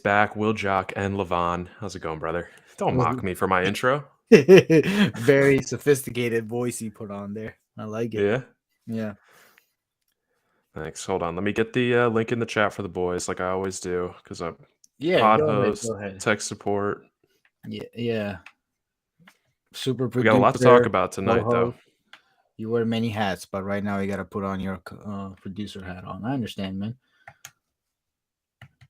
back, Will Jock and Levon. How's it going, brother? Don't Was mock me for my intro. very sophisticated voice you put on there. I like it. Yeah, Yeah. thanks. Hold on. Let me get the link in the chat for the boys, like I always do, because I'm Yeah, pod go ahead. host, Go ahead. tech support. Yeah, yeah. Super We got a lot to talk producer, about tonight, though. co-host. You wear many hats, but right now you got to put on your producer hat on. I understand, man.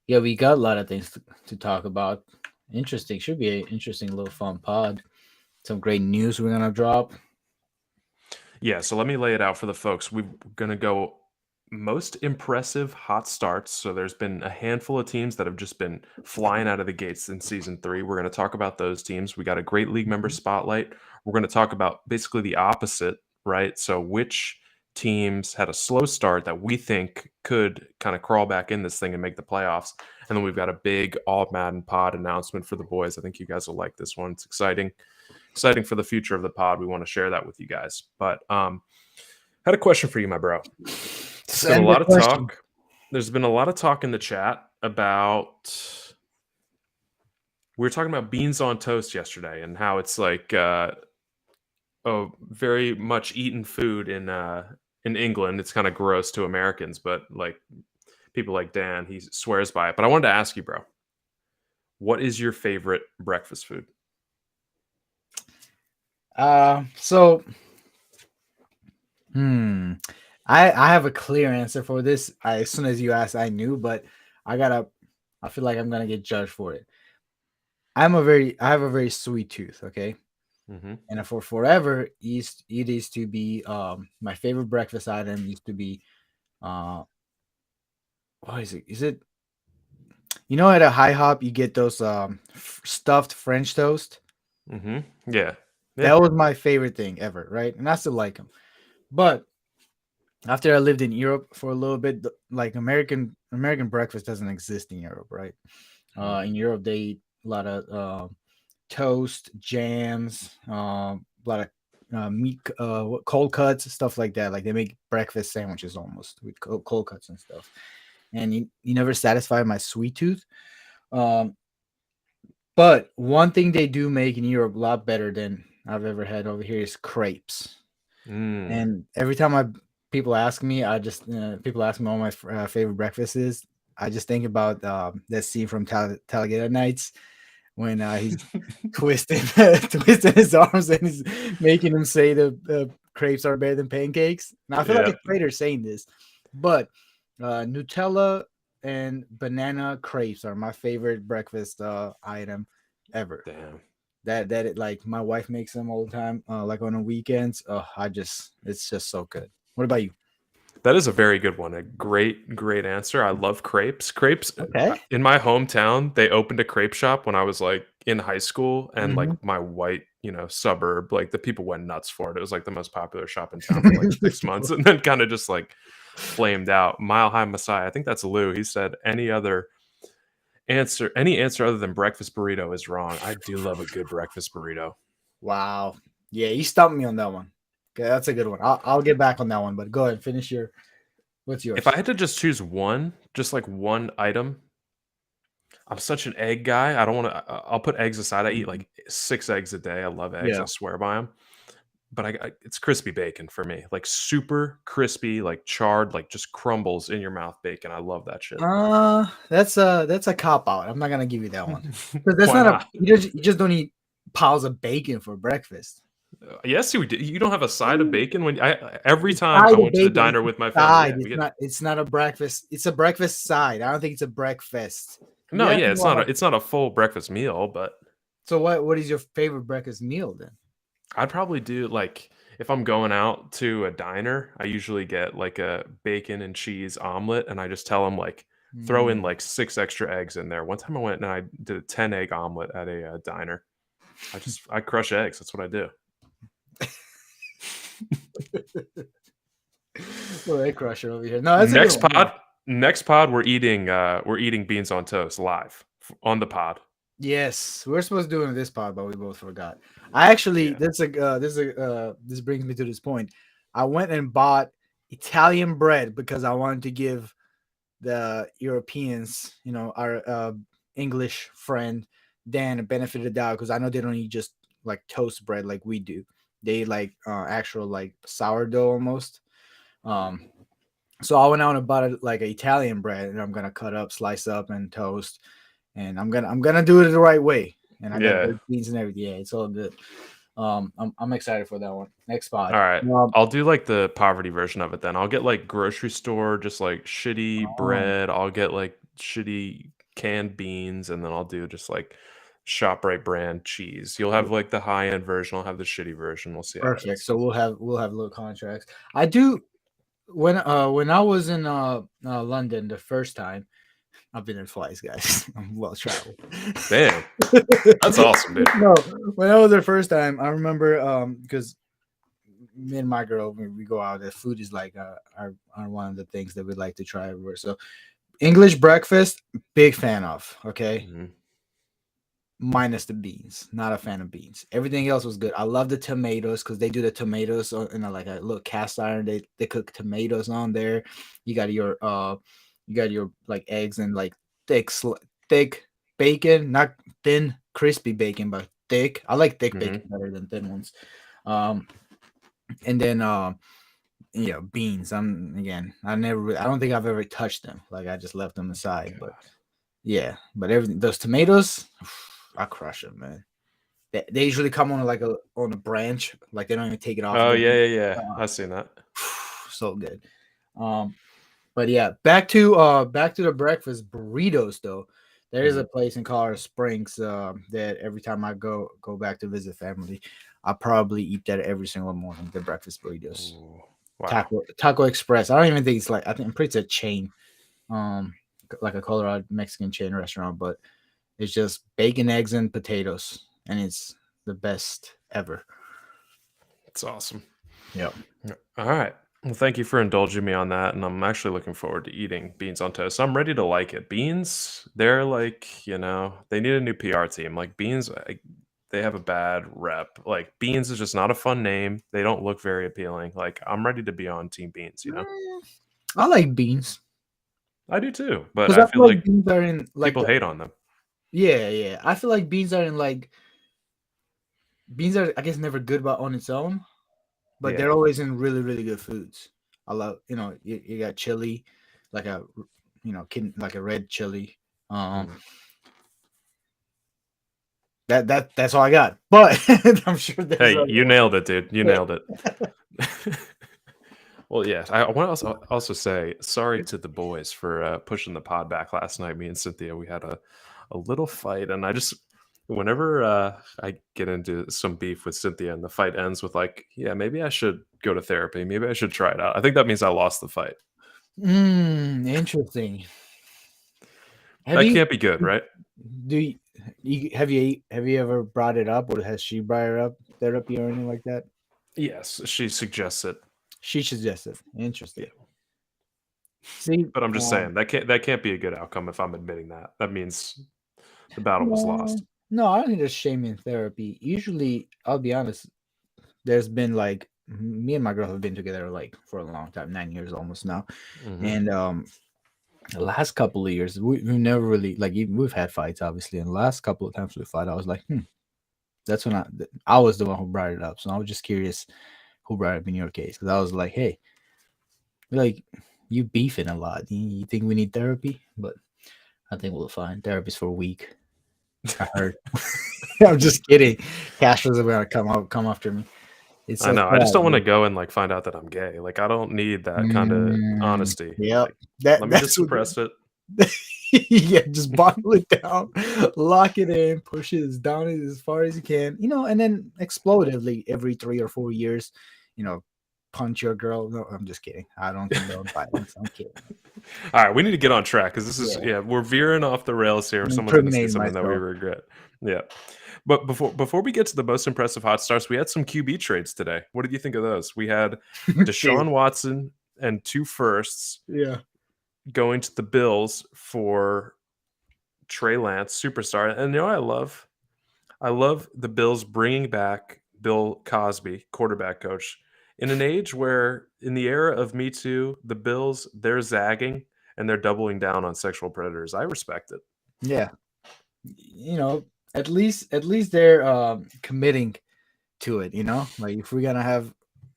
Yeah, we got a lot of things to talk about. Interesting. Should be an interesting little fun pod. Some great news we're gonna drop. Yeah, so let me lay it out for the folks. We're going to go most impressive hot starts. So there's been a handful of teams that have just been flying out of the gates in season 3. We're going to talk about those teams. We got a great league member spotlight. We're going to talk about basically the opposite, right? So which teams had a slow start that we think could kind of crawl back in this thing and make the playoffs. And then we've got a big all Madden pod announcement for the boys. I think you guys will like this one. It's exciting for the future of the pod. We want to share that with you guys. But had a question for you, my bro. There's been a Send the lot of question. talk. There's been a lot of talk in the chat about. We were talking about beans on toast yesterday and how it's like very much eaten food in England. It's kind of gross to Americans, but like people like Dan, he swears by it. But I wanted to ask you, bro, what is your favorite breakfast food? So Hmm. I have a clear answer for this. As soon as you asked, I knew, but I gotta. I feel like I'm gonna get judged for it. I have a very sweet tooth. Okay, Mm-hmm. and for forever, it used to be my favorite breakfast item used to be uh what is it? Is it at a high hop you get those stuffed French toast? Mm-hmm. Yeah. Yeah. That was my favorite thing ever, right? And I still like them, but after I lived in Europe for a little bit, like American breakfast doesn't exist in Europe, right? In Europe, they eat a lot of toast, jams, a lot of meat, cold cuts, stuff like that. Like they make breakfast sandwiches almost with cold cuts and stuff. And you never satisfy my sweet tooth. Um, but one thing they do make in Europe a lot better than I've ever had over here is crepes. Mm. And every time people ask me, people ask me what my favorite breakfast is. I just think about that scene from Talladega Nights when he's twisting twisting his arms and he's making him say the crepes are better than pancakes. Now I feel like Yeah. a traitor saying this, but Nutella and banana crepes are my favorite breakfast item ever. Damn. That it like my wife makes them all the time, like on the weekends. Oh, it's just so good. What about you? That is a very good one. A great answer. I love crepes. Crepes Okay. in my hometown, they opened a crepe shop when I was like in high school and like Hmm. my white, suburb, like the people went nuts for it. It was like the most popular shop in town for like 6 months and then kind of just like flamed out. Mile High Messiah. I think that's Lou. He said any answer other than breakfast burrito is wrong. I do love a good breakfast burrito. Wow. Yeah, you stumped me on that one. Okay, that's a good one. I'll get back on that one, but go ahead, finish your. What's If I yours? had to just choose one, just like one item, I'm such an egg guy. I don't want to. I'll put eggs aside. I eat Mhm. like 6 eggs a day. I love eggs. I Yeah. swear by them. But it's crispy bacon for me. Like super crispy, like charred, like just crumbles in your mouth bacon. I love that shit. That's a cop out. I'm not gonna give you that one because that's Why not a. not? You just don't eat piles of bacon for breakfast. Yes, you do. You don't have a side of bacon when every It's time I side of went to the bacon. It's diner a with my family. side. Yeah, we get. It's not a breakfast. It's a breakfast side. I don't think it's a breakfast. You No, have to yeah, know how. it's not a full breakfast meal, but So what is your favorite breakfast meal then? I'd probably do like if I'm going out to a diner, I usually get like a bacon and cheese omelet, and I just tell them like throw in Mm. like 6 extra eggs in there. One time I went and I did a 10 egg omelet at a diner. I crush eggs. That's what I do. Little egg crusher over here. No, that's a good next one. Yeah. pod, next pod, we're eating beans on toast live on the pod. Yes, we were supposed to do it in this pod, but we both forgot. I actually Yeah. this brings me to this point. I went and bought Italian bread because I wanted to give the Europeans, our English friend Dan a benefit of the doubt because I know they don't eat just like toast bread like we do. They like actual like sourdough almost. Um, so I went out and bought like an Italian bread, and I'm gonna cut up, slice up, and toast, and I'm gonna do it the right way. And I got Yeah. baked beans and everything. Yeah, it's all good. I'm excited for that one. Next All spot. right. I'll do like the poverty version of it then. I'll get like grocery store, just like shitty Oh, bread. I'll get like shitty canned beans, and then I'll do just like ShopRite brand cheese. You'll have like the high end version. I'll have the shitty version. We'll see how that perfect. is. So we'll have little contracts. I do when I was in London the first time. I've been there twice, guys. I'm well traveled. Damn, that's awesome, dude. No, when I was there first time, I remember because me and my girl when we go out, the food is like are one of the things that we like to try everywhere. So English breakfast, big fan of. Okay, Mhm. minus the beans. Not a fan of beans. Everything else was good. I love the tomatoes because they do the tomatoes in like a little cast iron. They cook tomatoes on there. You got your like eggs and like thick bacon, not thin crispy bacon, but thick. I like thick bacon Mhm. better than thin ones. Um, and then beans. I don't think I've ever touched them. Like I just left them aside. But God. yeah, but everything those tomatoes, I crush them, man. They usually come on a branch, like they don't even take it off Oh the yeah, yeah, yeah. uh, I've seen that. so good. Um, but yeah, back to the breakfast burritos though. There is a Mhm. place in Colorado Springs that every time I go back to visit family, I probably eat that every single morning. The breakfast burritos, Ooh, wow. Taco Express. I don't even think it's like I'm pretty sure it's a chain, um, like a Colorado Mexican chain restaurant, but it's just bacon, eggs, and potatoes, and it's the best ever. That's awesome. Yep. Yeah. All right. Well, thank you for indulging me on that, and I'm actually looking forward to eating beans on toast. I'm ready to like it. Beans, they're like, they need a new PR team. Like beans, they have a bad rep. Like beans is just not a fun name. They don't look very appealing. Like I'm ready to be on Team Beans. I like beans I do too, but because I I feel feel like like beans are in like people hate on them. yeah. I feel like beans are in like beans are I guess never good by on its own, but they're Yeah. always in really really good foods. I love you got chili, like a like a red chili. Um, Mhm. that's all I got. But I'm sure there's Hey, other you ones. nailed it, dude. You Yeah. nailed it. Well, yes. I want to also say sorry to the boys for pushing the pod back last night. Me and Cynthia, we had a little fight, and whenever I get into some beef with Cynthia, and the fight ends with like, yeah, maybe I should go to therapy. Maybe I should try it out. I think that means I lost the fight. Interesting. Have That you can't be good, right? do have you ever brought it up or has she brought it up therapy or anything like that? Yes, she suggests it. She suggested. Yeah, Interesting. See, but I'm just saying that can't be a good outcome if I'm admitting that. That means the battle was no, lost. no, I don't think there's shame in therapy. Usually, I'll be honest, there's been like me and my girl have been together like for a long time, 9 years almost now. Hmm. And the last couple of years, we never really like we've had fights obviously, and the last couple of times we fought, I was like, that's when I was the one who brought it up. So I was just curious who brought it up in your case because I was like, hey, like you beefing a lot. You think we need therapy? But I think we'll find therapy's for a week. I heard. I'm just kidding. Castro's gonna come after me. It's I so know. I just sad, don't want to dude. go and like find out that I'm gay. Like I don't need that kind of honesty. Yep. Like let me just That's what. suppress it. Yeah, just bottle it down, lock it in, push it as down as far as you can, and then explosively every 3 or 4 years, you know, punch your girl. No, I'm just kidding. I don't condone violence. I'm kidding. All right, we need to get on track because this is Yeah, we're veering off the rails here. I'm Someone's going to say incriminating something that we myself. regret. Yeah, but before we get to the most impressive hot starts, we had some QB trades today. What did you think of those? We had Okay. Deshaun Watson and two firsts Yeah. going to the Bills for Trey Lance, superstar. And I love the Bills bringing back Bill Cosby, quarterback coach, in an age where, in the era of Me Too, the Bills they're zagging and they're doubling down on sexual predators. I respect it. Yeah. you know, at least they're committing to it. Like if we're gonna have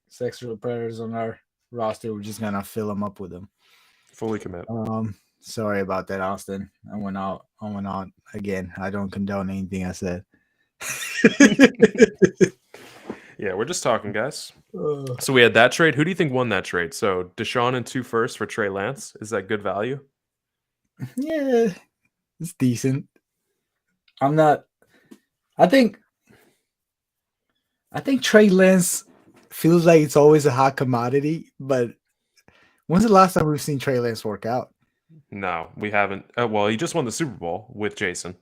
sexual predators on our roster, we're just gonna fill them up with them. Fully commit. Sorry about that, Austin. I went out again. I don't condone anything I said. Yeah, we're just talking, guys. Uh, So we had that trade. Who do you think won that trade? So Deshaun and 2 firsts for Trey Lance. Is that good value? yeah, it's decent. I'm not. I think. I think Trey Lance feels like it's always a hot commodity. But when's the last time we've seen Trey Lance work out? No, we haven't. Well, he just won the Super Bowl with Jason.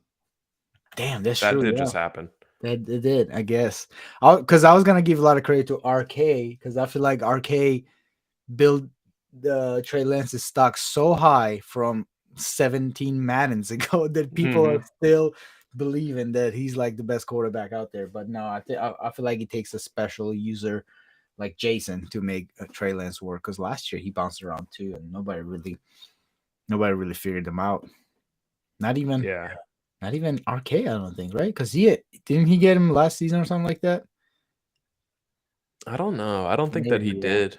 Damn, that's That true. did Yeah, just happen. that it did. I guess. Because I was gonna give a lot of credit to RK because I feel like RK built the Trey Lance's stock so high from 17 Maddens ago that people are Hmm. still believing that he's like the best quarterback out there. But no, I feel like it takes a special user like Jason to make Trey Lance work. Because last year he bounced around too, and nobody really figured him out. Not even Yeah. not even RK, I don't think, right? Because didn't he get him last season or something like that? I don't know. I don't think that he Maybe, yeah. did.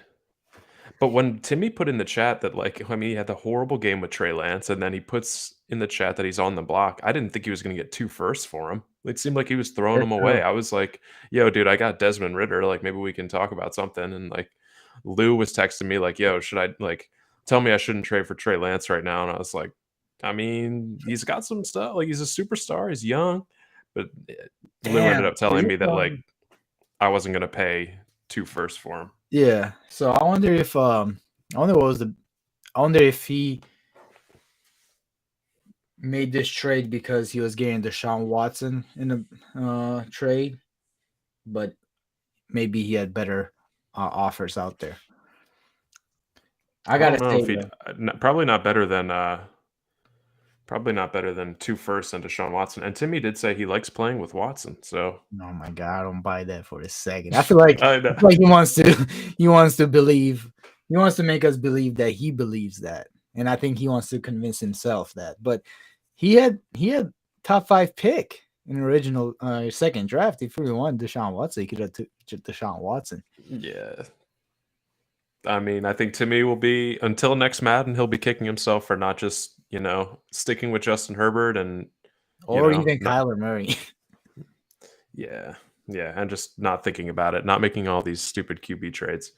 But when Timmy put in the chat that, like, I mean, he had the horrible game with Trey Lance, and then he puts in the chat that he's on the block. I didn't think he was going to get 2 firsts for him. It seemed like he was throwing That's them away. true. I was like, "Yo, dude, I got Desmond Ritter. Like, maybe we can talk about something." And like, Lou was texting me like, "Yo, should I like tell me I shouldn't trade for Trey Lance right now?" And I was like, "I mean, he's got some stuff. Like, he's a superstar. He's young." But Lou ended Damn. up telling me that like I wasn't going to pay 2 firsts for him. Yeah. So I wonder if he made this trade because he was getting Deshaun Watson in the trade, but maybe he had better offers out there. I I gotta don't know say if he'd though, probably not better than 2 firsts and Deshaun Watson. And Timmy did say he likes playing with Watson. So oh my god, I don't buy that for a second. I I know. feel like he wants to he wants to believe he wants to make us believe that he believes that. And I think he wants to convince himself that. But he had top 5 pick in original second draft. If we wanted Deshaun Watson, he could have took Deshaun Watson. Yeah. I mean, I think Timmy will be until next Madden, he'll be kicking himself for not just, sticking with Justin Herbert and, Or even not Kyler Murray. yeah. Yeah, and just not thinking about it, not making all these stupid QB trades.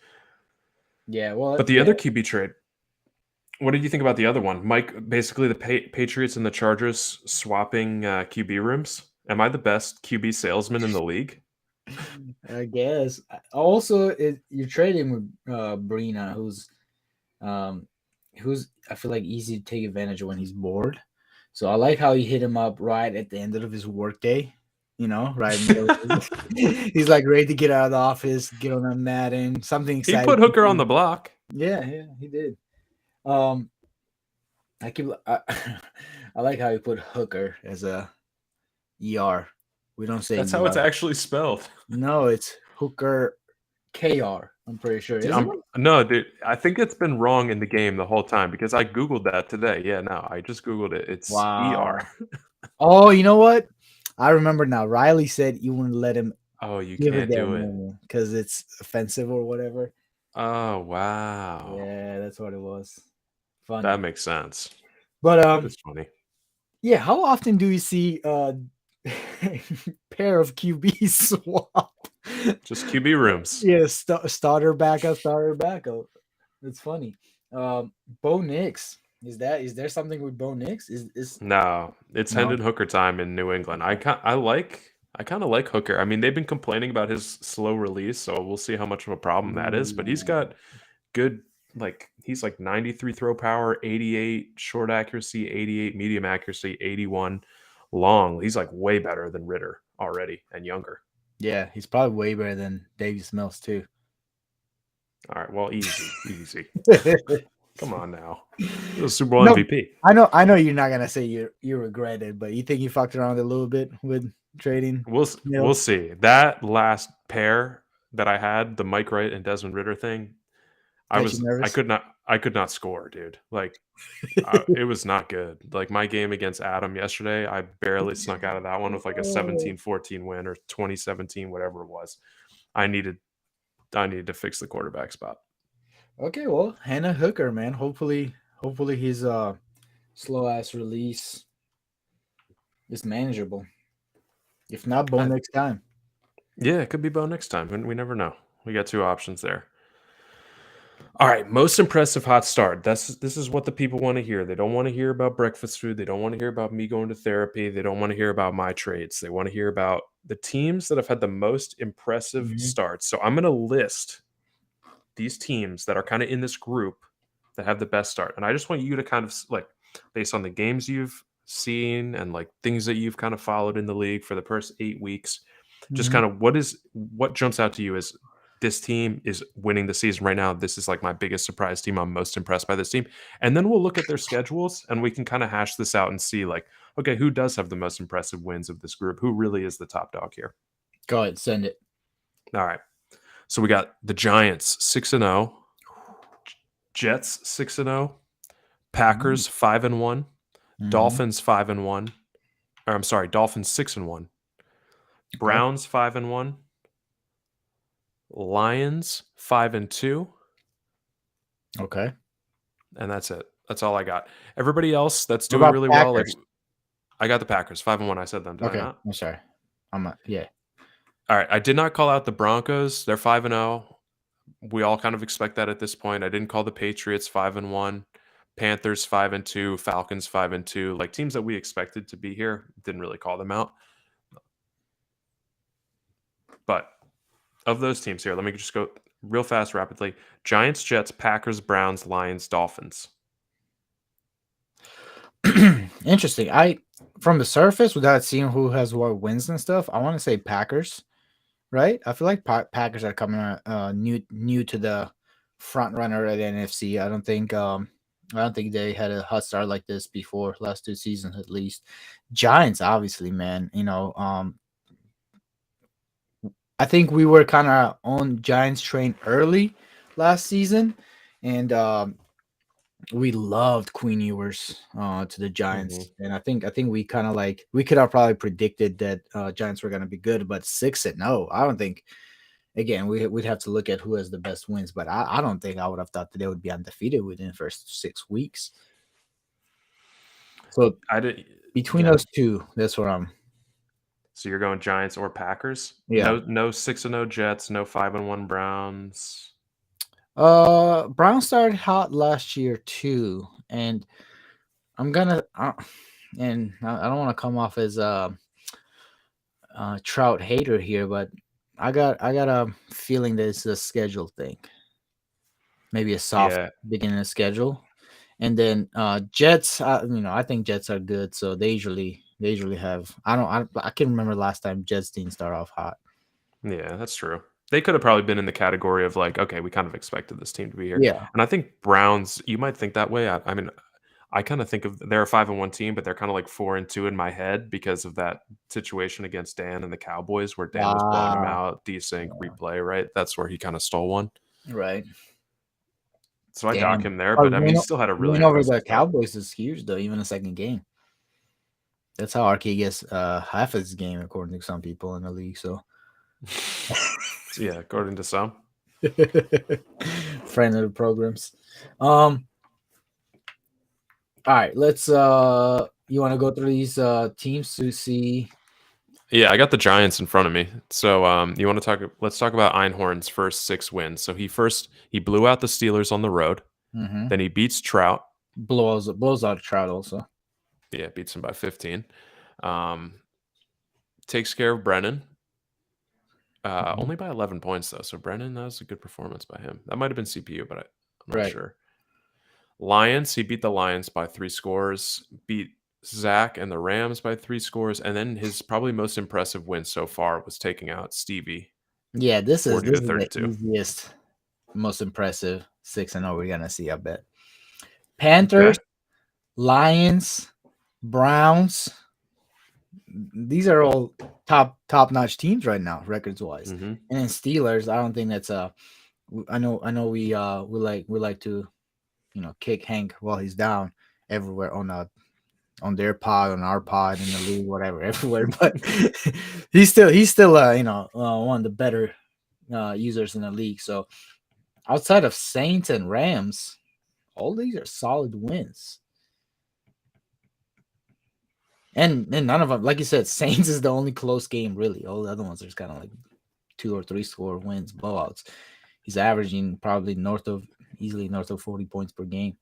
Yeah, well, But the yeah. other QB trade, what did you think about the other one? Mike, basically the Patriots and the Chargers swapping QB rooms. Am I the best QB salesman in the league? I guess. Also, you're trading with Brina, um, who's I feel like easy to take advantage of when he's bored. So I like how you hit him up right at the end of his workday. Right in the middle. He's like ready to get out of the office, get on a Madden, something He exciting. put Hooker on the block. Yeah, he did. Um, I I like how you put Hooker as a ER. We don't say That's how it's ER. actually spelled. No, it's Hooker KR. I'm pretty sure, Dude, isn't it? no, dude. I think it's been wrong in the game the whole time because I googled that today. Yeah, no, I just googled it. It's ER. Wow. Oh, you know what? I remember now. Riley said you wouldn't let him Oh, you give it can't that do it. name because it's offensive or whatever. Oh, wow. Yeah, that's what it was. That Funny. makes sense. But That is funny. yeah, how often do you see pair of QB swap? Just QB rooms. Yeah, starter backup, starter backup. That's funny. Bo Nix. Is there something with Bo Nix? Is No, it's no? Hendon Hooker time in New England. I kind of like Hooker. I mean, they've been complaining about his slow release, so we'll see how much of a problem that is. But he's got good, like he's like 93 throw power, 88 short accuracy, 88 medium accuracy, 81 long. He's like way better than Ritter already and younger. Yeah, he's probably way better than Davis Mills too. All right, well, easy. Come on now, this is Super Bowl No, MVP. I know you're not gonna say you regret it, but you think you fucked around a little bit with trading We'll Mills? see. That last pair that I had, the Mike Wright and Desmond Ritter thing, Got you I nervous? could not. I could not score, dude. Like, it was not good. Like, my game against Adam yesterday, I barely snuck out of that one with, like, a Oh. 17-14 win or 2017, whatever it was. I needed I needed to fix the quarterback spot. Okay, well, Hannah Hooker, man. Hopefully his slow ass release is manageable. If not, Bo I next time. Yeah, it could be Bo next time, and we never know. We got 2 options there. All right, most impressive hot start. This is what the people want to hear. They don't want to hear about breakfast food. They don't want to hear about me going to therapy. They don't want to hear about my trades. They want to hear about the teams that have had the most impressive Mhm. starts. So I'm going to list these teams that are kind of in this group that have the best start. And I just want you to kind of like based on the games you've seen and like things that you've kind of followed in the league for the first 8 weeks, just Mhm. kind of what jumps out to you is this team is winning the season right now. This is like my biggest surprise team. I'm most impressed by this team. And then we'll look at their schedules and we can kind of hash this out and see like, okay, who does have the most impressive wins of this group? Who really is the top dog here? Go ahead, send it. All right. So we got the Giants 6-0, Jets 6-0, Mhm. Packers 5-1, Mhm. Dolphins 5-1. Or I'm sorry, Dolphins 6-1, Okay. Browns 5-1, Lions 5-2, Okay. and that's it. That's all I got. Everybody else that's What doing about really well, like Packers? I got the Packers 5-1. I said them, did I Okay, not? I'm sorry. I'm not. Yeah. All right, I did not call out the Broncos. They're 5-0. We all kind of expect that at this point. I didn't call the Patriots 5-1, Panthers 5-2, Falcons 5-2, like teams that we expected to be here. Didn't really call them out. But of those teams here, let me just go real fast, rapidly. Giants, Jets, Packers, Browns, Lions, Dolphins. Interesting. I from the surface, without seeing who has what wins and stuff, I want to say Packers. Right? I feel like Packers are coming new to the front runner at NFC. I don't think they had a hot start like this before last 2 seasons at least. Giants, obviously, man. I think we were kind of on Giants train early last season, and we loved Queen Ewers to the Mhm. Giants, and I think we kind of like we could have probably predicted that Giants were going to be good, but 6-0, I don't think. Again, we'd have to look at who has the best wins, but I don't think I would have thought that they would be undefeated within the first 6 weeks. So I did. between Yeah. those two, that's what I'm. So you're going Giants or Packers? Yeah. No 6-0 Jets, no 5-1 Browns. Brown started hot last year too, and I'm gonna. And I don't want to come off as a Trout hater here, but I got a feeling that it's a schedule thing. Maybe a soft Yeah. beginning of schedule. And then Jets, I think Jets are good, so they usually have. I can't remember last time Jets didn't start off hot. Yeah, that's true. They could have probably been in the category of like, okay, we kind of expected this team to be here. Yeah. And I think Browns, you might think that way. I mean, I kind of think of they're a 5-1 team, but they're kind of like 4-2 in my head because of that situation against Dan and the Cowboys where Dan was blowing them Ah, out, desync, yeah, replay, right? That's where he kind of stole one. right. So I dock Damn. him there, But but I mean, he still had a really win over impressive the start. Cowboys is huge though, even a second game. That's how RK gets half his game according to some people in the league. So So yeah, according to some. friend of the programs. All right, let's you want to go through these teams to see. Yeah, I got the Giants in front of me. So you want to talk let's talk about Einhorn's first 6 wins. So he blew out the Steelers on the road, Mm-hmm. then he beats Trout. Blows out Trout also. Yeah, beats him by 15. Um, takes care of Brennan. Mhm. Only by 11 points though. So Brennan, that was a good performance by him. That might have been CPU, but I'm not Right. sure. Lions, he beat the Lions by 3 scores, beat Zach and the Rams by 3 scores, and then his probably most impressive win so far was taking out Stevie Yeah, this is 40 this to is the 32. easiest, most impressive 6-0 we're gonna see. I bet. Okay. Panthers, Lions, Browns. These are all top notch teams right now, records wise. Hmm. And then Steelers. I don't think that's a. I know we like to kick Hank while he's down everywhere on their pod, on our pod, in the league, whatever, everywhere. But he's still one of the better users in the league. So outside of Saints and Rams, all these are solid wins. And none of them, like you said, Saints is the only close game, really. All the other ones are just kind of like 2 or 3 score wins, blowouts. He's averaging probably easily north of 40 points per game.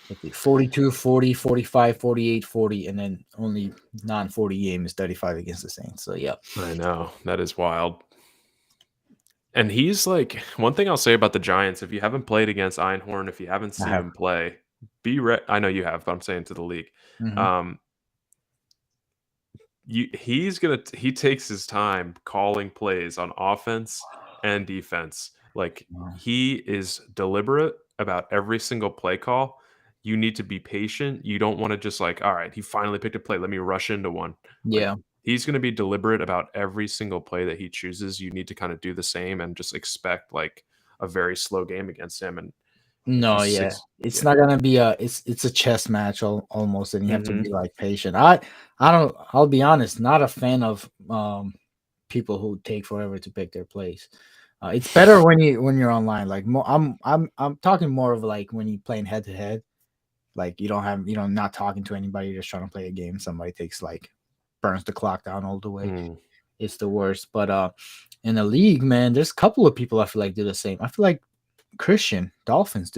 Let's see, 42, 40, 45, 48, 40, and then only non-40 game is 35 against the Saints. So, yeah. I know. That is wild. And he's like, one thing I'll say about the Giants, if you haven't played against Einhorn, if you haven't I seen have. him play, I know you have, but I'm saying to the league. Mm-hmm. Um, he takes his time calling plays on offense and defense. Like, he is deliberate about every single play call. You need to be patient. You don't want to just like, all right, he finally picked a play. Let me rush into one. Like, Yeah. he's going to be deliberate about every single play that he chooses. You need to kind of do the same and just expect like a very slow game against him. And No, he's yeah. six. It's Yeah. not gonna be it's a chess match almost, and you have to Mhm. be like patient. I'll be honest, not a fan of people who take forever to pick their plays. It's better when you're online. Like I'm talking more of like when you're playing head to head. Like not talking to anybody, you're just trying to play a game. Somebody takes like burns the clock down all the way. Mm. It's the worst. But in the league, man, there's a couple of people I feel like do the same. I feel like Christian Dolphins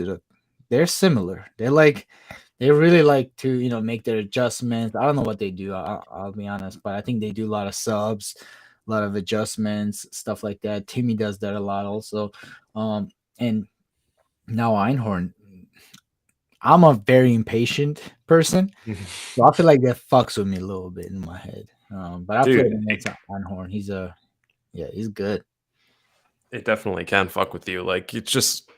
they're similar. They really like to make their adjustments. I don't know what they do. I'll be honest, but I think they do a lot of subs, a lot of adjustments, stuff like that. Timmy does that a lot also. And now Einhorn. I'm a very impatient person, so I feel like that fucks with me a little bit in my head. But I played Dude, against Einhorn. He's good. it definitely can fuck with you. Like, it just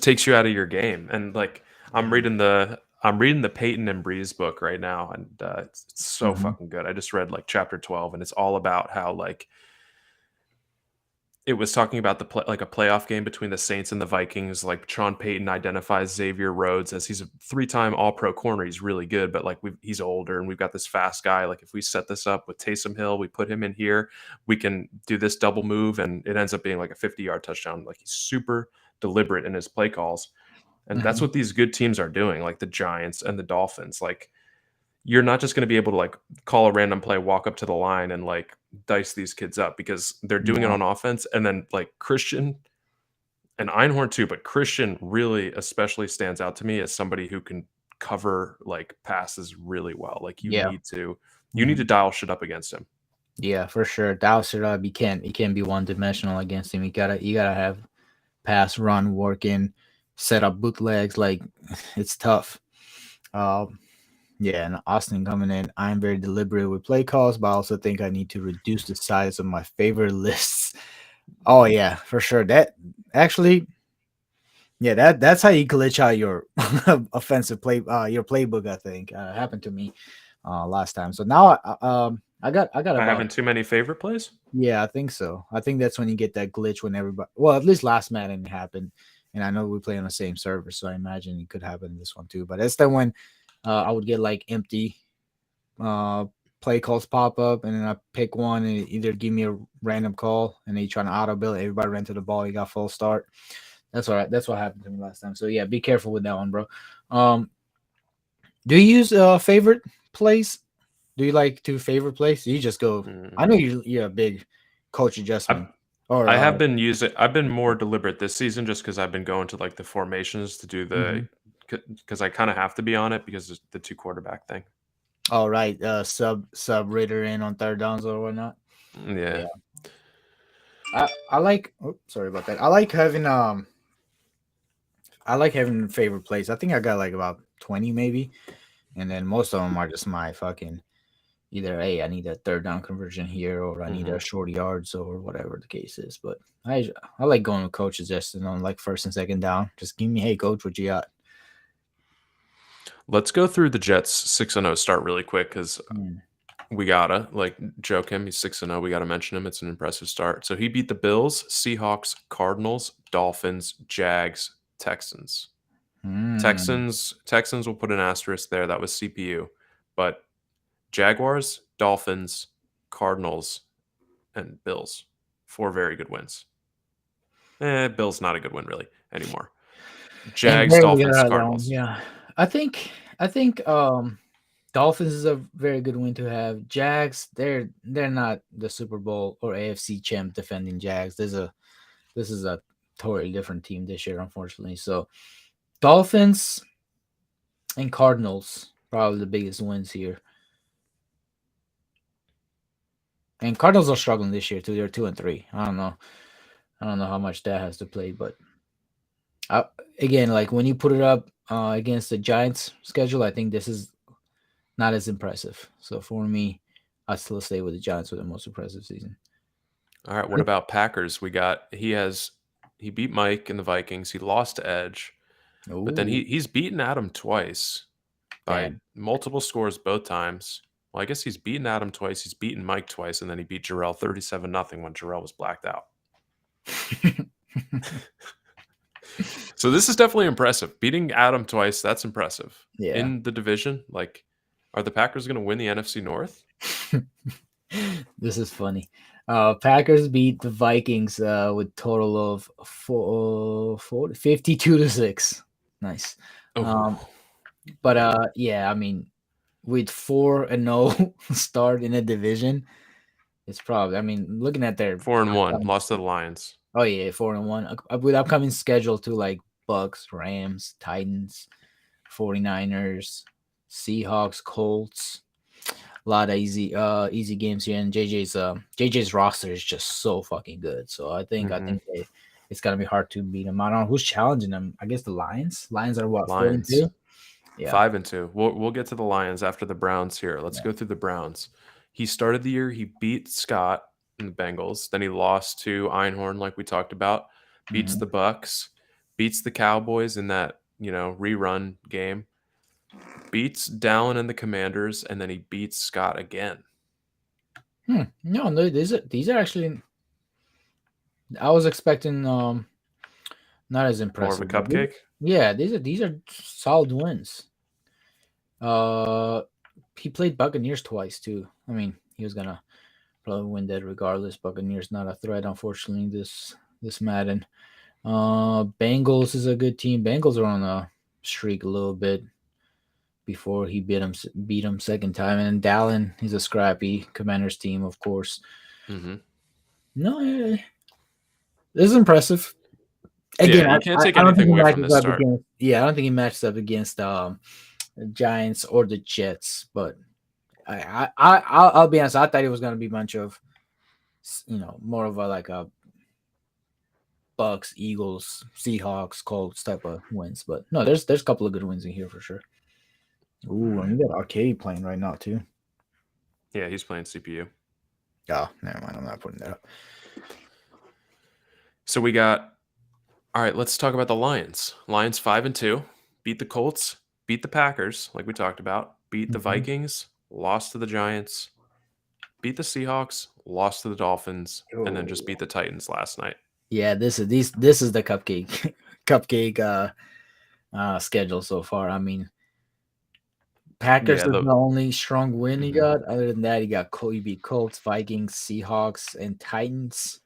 takes you out of your game. And like, Mhm. I'm reading the Peyton and Breeze book right now, and it's so Mhm. fucking good. I just read like chapter 12, and it's all about how like it was talking about like a playoff game between the Saints and the Vikings. Like, Sean Payton identifies Xavier Rhodes as he's a 3-time All-Pro corner. He's really good, but like he's older, and we've got this fast guy. Like, if we set this up with Taysom Hill, we put him in here, we can do this double move, and it ends up being like a 50-yard touchdown. Like, he's super deliberate in his play calls, and that's Mhm. what these good teams are doing. Like the Giants and the Dolphins. Like, you're not just going to be able to like call a random play, walk up to the line, and like dice these kids up, because they're doing it No. on offense. And then like Christian and Einhorn too, but Christian really especially stands out to me as somebody who can cover like passes really well. Like, Yeah. you need to Mhm. dial shit up against him. Yeah, for sure. Dalsirab, you can't be one dimensional against him. You gotta have pass, run, working, set up bootlegs. Like it's tough. Um, yeah, and Austin coming in. I'm very deliberate with play calls, but I also think I need to reduce the size of my favorite lists. Oh yeah, for sure. That actually, yeah, that's how you glitch out your offensive your playbook. I think happened to me last time. So now I got I about. having too many favorite plays. Yeah, I think so. I think that's when you get that glitch when everybody. Well, at least last Madden it happened, and I know we play on the same server, so I imagine it could happen in this one too. But it's then when I would get like empty uh, play calls pop up, and then I pick one and it either give me a random call, and then you trying to auto build. Everybody ran to the ball. You got full start. That's all right. That's what happened to me last time. So yeah, be careful with that one, bro. Um, do you use favorite plays? Do you like to favorite plays? Do you just go? I Mm. know you're a big coach I adjustment or I have been using. I've been more deliberate this season just because I've been going to like the formations to do mhm. because I kind of have to be on it because of the two quarterback thing. All right, sub Ritter in on third downs or whatnot. Yeah. Yeah, I like. Oh, sorry about that. I like having favorite plays. I think I got like about 20 maybe, and then most of them are just my fucking either hey I need a third down conversion here or I need Hmm. a short yards or whatever the case is. But I like going with coaches just on like first and second down. Just give me hey coach what you got. Let's go through the Jets 6-0 start really quick because Mm. we gotta like joke him. He's 6-0. We gotta mention him. It's an impressive start. So he beat the Bills, Seahawks, Cardinals, Dolphins, Jags, Texans. Hmm. Texans will put an asterisk there. That was CPU, but Jaguars, Dolphins, Cardinals, and Bills. 4 very good wins. Bills not a good win really anymore. And Jags, barely got Dolphins, out of that one. Cardinals. Yeah. I think Dolphins is a very good win to have. Jags, they're not the Super Bowl or AFC champ defending Jags. This is a totally different team this year, unfortunately. So Dolphins and Cardinals probably the biggest wins here. And Cardinals are struggling this year too. They're 2-3. I don't know. I don't know how much that has to play, but I, again, like when you put it up against the Giants schedule, I think this is not as impressive. So for me, I still stay with the Giants with the most impressive season. All right, what about Packers? He beat Mike and the Vikings. He lost to Edge, but then Oh, he's beaten Adam twice by damn. multiple scores both times. Well, I guess he's beaten Adam twice. He's beaten Mike twice, and then he beat Jarrell 37-0 when Jarrell was blacked out. So this is definitely impressive. Beating Adam twice, that's impressive. Yeah. In the division, like, are the Packers going to win the NFC North? This is funny. Packers beat the Vikings with total of 52-6. Nice. Um, Oh, but yeah, I mean, with 4-0 start in a division, it's probably. I mean, looking at their 4-1, upcoming, lost to the Lions. oh yeah, 4-1 with upcoming schedule to like Bucks, Rams, Titans, 49ers, Seahawks, Colts. A lot of easy games here, and JJ's roster is just so fucking good. So I Hmm. think it's gonna be hard to beat them. I don't know who's challenging them. I guess the Lions. Lions are what, four and Lions. two? Yeah. 5-2. We'll get to the Lions after the Browns here. Let's Yeah. go through the Browns. He started the year, he beat Scott and the Bengals. Then he lost to Einhorn, like we talked about. Beats the Mhm. Bucks, beats the Cowboys in that rerun game. Beats Dallin and the Commanders, and then he beats Scott again. No, no, these are actually. I was expecting not as More of a impressive, but cupcake. yeah, these are solid wins. Uh, he played Buccaneers twice too. I mean, he was gonna probably win that regardless. Buccaneers not a threat, unfortunately. This Madden. Bengals is a good team. Bengals are on a streak a little bit before he beat him second time. And Dallin, he's a scrappy Commanders team, of course. Hmm. No, this is impressive. Yeah, Again, you can't take I don't think anything he away from matches this up start. against. Yeah, I don't think he matches up against the Giants or the Jets. But I'll be honest. I thought it was gonna be a bunch of more of a like a Bucks, Eagles, Seahawks, Colts type of wins. But no, there's a couple of good wins in here for sure. All Ooh, and right. we got Arcade playing right now too. Yeah, he's playing CPU. Oh, never mind. I'm not putting that up. So we got. All right, let's talk about the Lions. Lions 5-2, beat the Colts, beat the Packers, like we talked about, beat the Mhm. Vikings, lost to the Giants, beat the Seahawks, lost to the Dolphins, and then just Oh, beat the Titans last night. yeah. This is the cupcake cupcake schedule so far. I mean, Packers Yeah, is the the only strong win he mhm. got. Other than that, he beat Colts, Vikings, Seahawks, and Titans.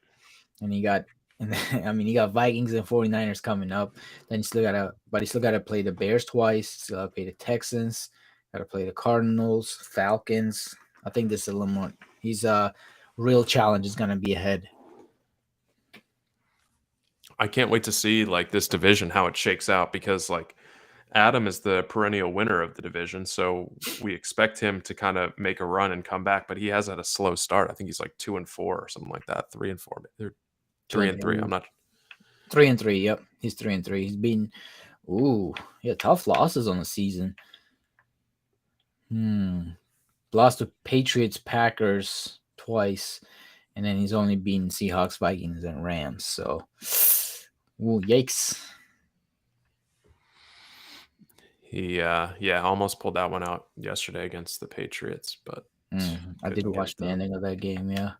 And he got and I mean he got Vikings and 49ers coming up. Then he still gotta play the Bears twice, still gotta play the Texans, gotta play the Cardinals, Falcons. I think this is a little more he's real challenge is gonna be ahead. I can't wait to see like this division how it shakes out because like Adam is the perennial winner of the division, so we expect him to kind of make a run and come back, but he has had a slow start. I think he's like 2-4 or something like that, 3-4. They're Two three and and three. I'm three. not. 3-3, yep. He's 3-3. He's been yeah, tough losses on the season. Hmm. Lost to Patriots, Packers twice, and then he's only beaten Seahawks, Vikings, and Rams. So, yikes! Yeah, almost pulled that one out yesterday against the Patriots, but I did couldn't get watch it the done. ending of that game. Yeah.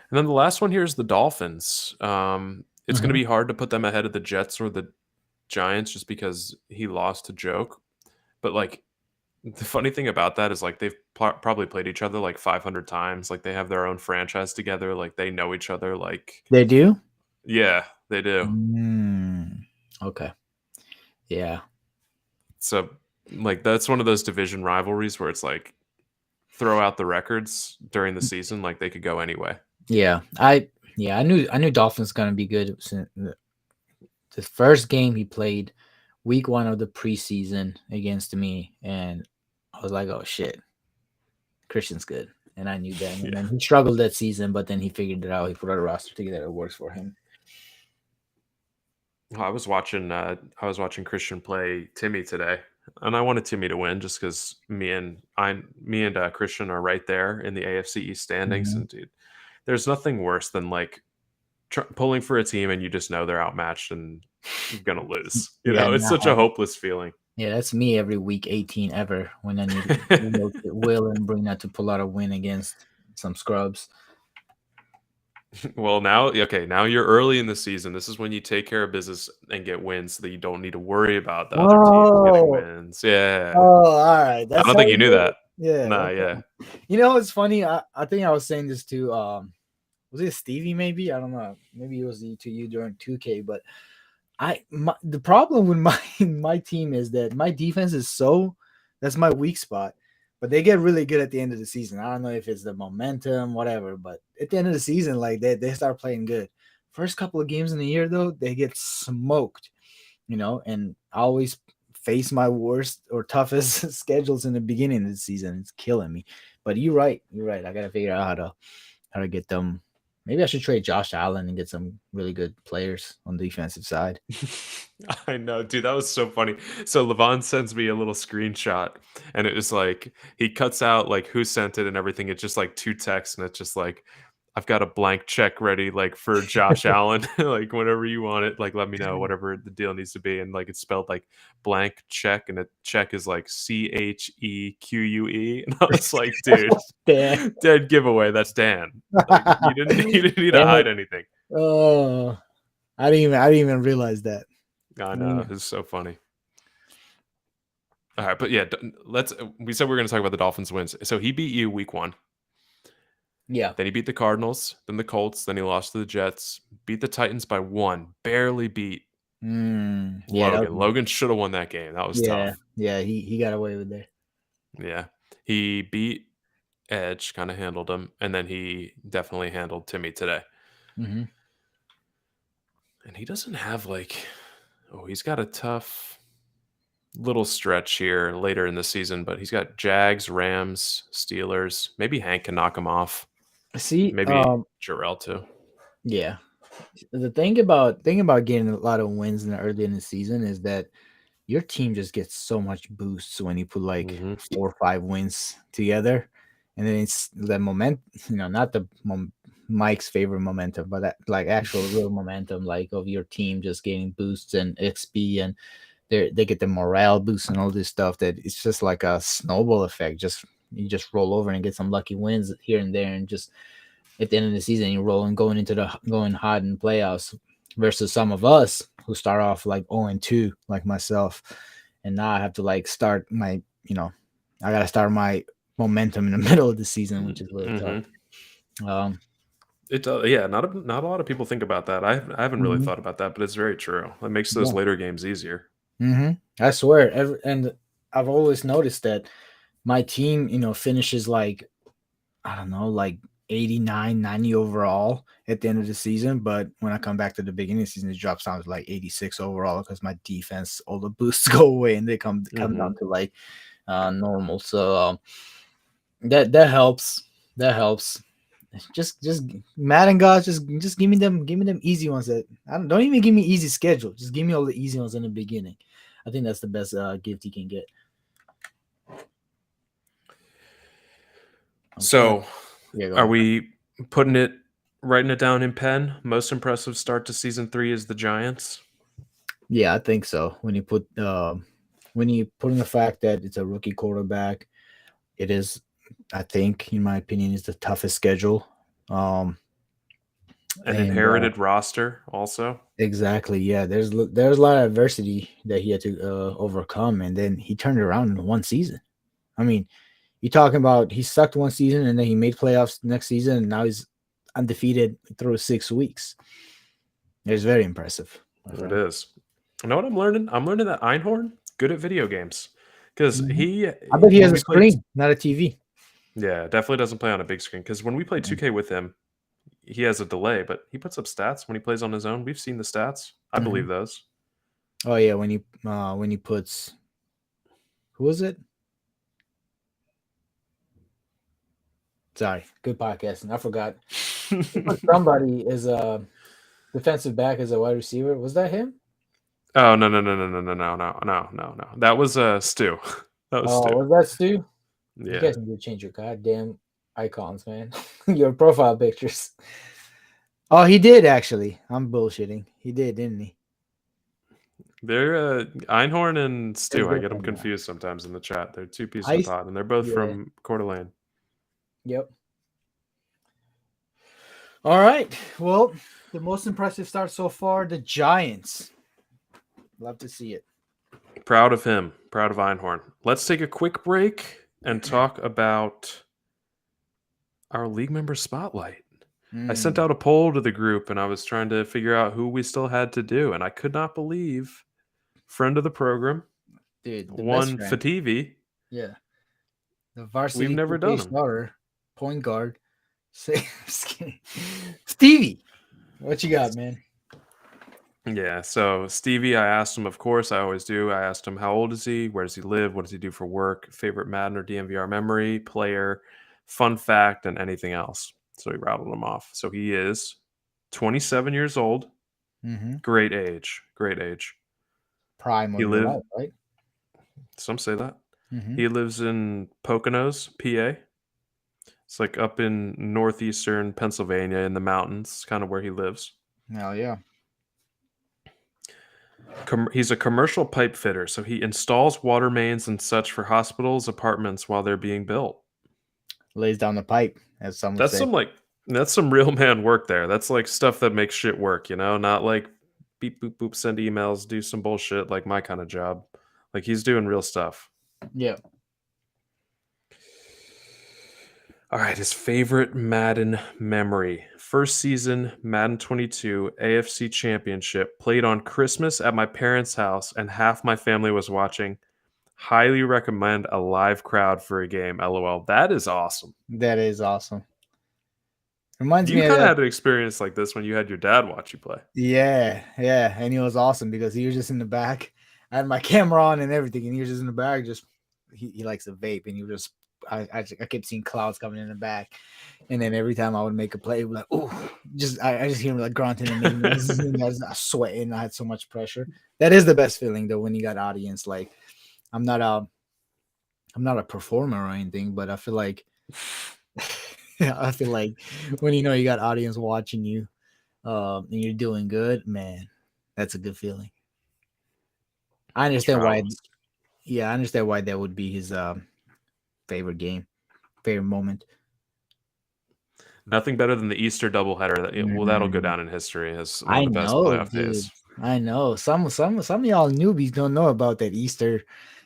And then the last one here is the Dolphins. It's going to Hmm. be hard to put them ahead of the Jets or the Giants just because he lost to Joke. But like the funny thing about that is like they've probably played each other like 500 times. Like they have their own franchise together. Like they know each other. Like They do? yeah, they do. Okay. Yeah. So like that's one of those division rivalries where it's like throw out the records during the season, like they could go anyway. Yeah. I knew Dolphins gonna be good since the first game he played week 1 of the preseason against me, and I was like, oh shit, Christian's good. And I knew that. And Yeah. then he struggled that season, but then he figured it out. He put out a roster together that works for him. Well, I was watching Christian play Timmy today, and I wanted Timmy to win just because me and Christian are right there in the AFC East standings, Mhm. and dude, there's nothing worse than like pulling for a team and you just know they're outmatched and gonna lose. Yeah, It's such a hopeless feeling. yeah, that's me every week 18 ever when I need Will and Brina to pull out a win against some scrubs. Well, now you're early in the season. This is when you take care of business and get wins so that you don't need to worry about the other teams getting Oh, wins. Yeah. all right. I That's don't how think you you knew do it. that. Yeah. Nah, yeah. You know, it's funny. I think I was saying this to was it Stevie? Maybe I don't know. Maybe it was to you during 2K. But the problem with my my team is that my defense is that's my weak spot. But they get really good at the end of the season. I don't know if it's the momentum, whatever. But at the end of the season, like they start playing good. First couple of games in the year though, they get smoked. And I always face my worst or toughest schedules in the beginning of the season. It's killing me. But you're right. You're right. I gotta figure out how to get them. Maybe I should trade Josh Allen and get some really good players on the defensive side. I know, dude. That was so funny. So Levon sends me a little screenshot, and it was like he cuts out like who sent it and everything. It's just like two texts, and it's just like I've got a blank check ready, like for Josh Allen. Like whenever you want it, like let me know whatever the deal needs to be. And like it's spelled like blank check, and a check is like CHEQUE. And I was like, dude, Damn. dead giveaway. That's Dan. Like you didn't you didn't need to Damn hide it. anything. Oh, I didn't even realize that. I know Mm, it's so funny. All right, but yeah, let's. We said we are going to talk about the Dolphins' wins. So he beat you week 1. yeah. Then he beat the Cardinals, then the Colts, then he lost to the Jets. Beat the Titans by 1. Barely beat Yeah, that Logan. was, Logan should have won that game. That was yeah, tough. yeah. He got away with it. Yeah, he beat Edge, kind of handled him, and then he definitely handled Timmy today. Mm-hmm. And he doesn't have like, oh, he's got a tough little stretch here later in the season, but he's got Jags, Rams, Steelers. Maybe Hank can knock him off. See, Maybe Jarrell too. yeah. The thing about getting a lot of wins in the early in the season is that your team just gets so much boosts when you put like Hmm 4 or 5 wins together, and then it's the moment, not the Mike's favorite momentum, but that, like actual real momentum, like of your team just getting boosts and XP, and they get the morale boost and all this stuff. That it's just like a snowball effect. Just you just roll over and get some lucky wins here and there, and just at the end of the season you roll and going hot in playoffs versus some of us who start off like 0-2 like myself, and now I have to like start I gotta start my momentum in the middle of the season, which is really tough. hmm um It does. Yeah, not a lot of people think about that. I haven't really mhm, thought about that, but it's very true. It makes those yeah. later games easier. I swear and I've always noticed that my team finishes like I don't know, like 89, 90 overall at the end of the season. But when I come back to the beginning of the season, it drops down to like 86 overall because my defense, all the boosts go away and they come Hmm down to like normal. So that helps. That helps. Just Madden guys, just give me them easy ones that don't even give me easy schedule. Just give me all the easy ones in the beginning. I think that's the best gift you can get. Okay. So, Yeah, go are ahead. we writing it down in pen? Most impressive start to season 3 is the Giants. Yeah, I think so. When you put in the fact that it's a rookie quarterback, it is, I think, in my opinion, is the toughest schedule. Um, An and inherited roster also. exactly, yeah. There's a lot of adversity that he had to overcome, and then he turned it around in one season. I mean, you're talking about he sucked one season and then he made playoffs next season, and now he's undefeated through 6 weeks. It's very impressive, my It friend. is. You know what I'm learning? I'm learning that Einhorn good at video games because Mhm. he I bet he has when a we played. screen, not a TV. Yeah, definitely doesn't play on a big screen because when we play Mhm. 2K with him, he has a delay, but he puts up stats when he plays on his own. We've seen the stats. I believe Mhm. those. Oh yeah, when he puts who was it? Sorry, good podcasting. I forgot. He put somebody as a defensive back as a wide receiver. Was that him? Oh no. That was Stu. That was Oh, Stu. was that Stu? You Yeah. guys need to change your goddamn icons, man. Your profile pictures. Oh, he did actually. I'm bullshitting. He did, didn't he? They're Einhorn and They're Stu. I get them different now. confused sometimes in the chat. They're two peas in a I pod, and they're both yeah. from Coeur d'Alene. Yep. All right. Well, the most impressive start so far, the Giants. Love to see it. Proud of him. Proud of Einhorn. Let's take a quick break and talk about our league member spotlight. I sent Mm, out a poll to the group and I was trying to figure out who we still had to do, and I could not believe friend of the program, dude, the best one friend. Fativi. Yeah. The We've varsity never done 2K him. starter, point guard. Say, Stevie, what you got, man? Yeah, so Stevie, I asked him, of course, I always do. I asked him how old is he, where does he live, what does he do for work, favorite Madden or DMVR memory, player, fun fact, and anything else. So he rattled them off. So he is 27 years old, Mm-hmm. great age, great age. Prime He of your lives, life, right? some say that. Mm-hmm. He lives in Poconos, PA. It's like up in northeastern Pennsylvania in the mountains, kind of where he lives. Hell yeah. He's a commercial pipe fitter, so he installs water mains and such for hospitals, apartments while they're being built. Lays down the pipe, as some would That's say. some like that's some real man work there. That's like stuff that makes shit work, not like beep boop boop send emails, do some bullshit like my kind of job. Like he's doing real stuff. Yeah. All right, his favorite Madden memory. First season, Madden 22, AFC Championship, played on Christmas at my parents' house, and half my family was watching. Highly recommend a live crowd for a game. LOL. That is awesome. That is awesome. Reminds You me of kind of that. had an experience like this when you had your dad watch you play. Yeah, yeah. And he was awesome because he was just in the back. I had my camera on and everything, and he was just in the back. Just he likes to vape, and he was just I kept seeing clouds coming in the back, and then every time I would make a play, it was like, oh, I just hear him like grunting and making noises, and I was sweating. I had so much pressure. That is the best feeling though when you got audience. Like I'm not a I'm not a performer or anything, but I feel like I feel like when you know you got audience watching you, and you're doing good, man, that's a good feeling. I understand why. Charles. Yeah, I understand why that would be his favorite game, favorite moment. Nothing better than the Easter doubleheader. Well, that'll go Mhm. down in history as one of I the best know, playoff dude. days. I know. Some of y'all newbies don't know about that Easter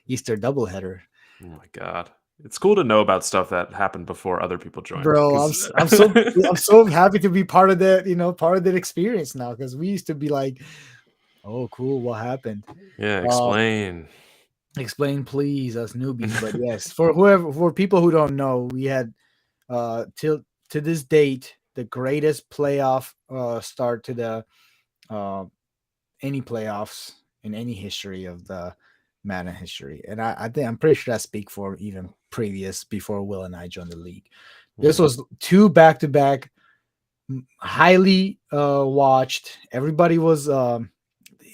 doubleheader. Oh my god. It's cool to know about stuff that happened before other people joined. Bro, Because I'm so happy to be part of that, part of that experience now because we used to be like, oh, cool, what happened? yeah, Uh, explain. explain, please, us newbies. But yes, for people who don't know, we had till to this date the greatest playoff start to the uh, any playoffs in any history of the Madden history, and I think I'm pretty sure I speak for even previous before Will and I joined the league. This Mhm. was two back to back, highly watched. Everybody was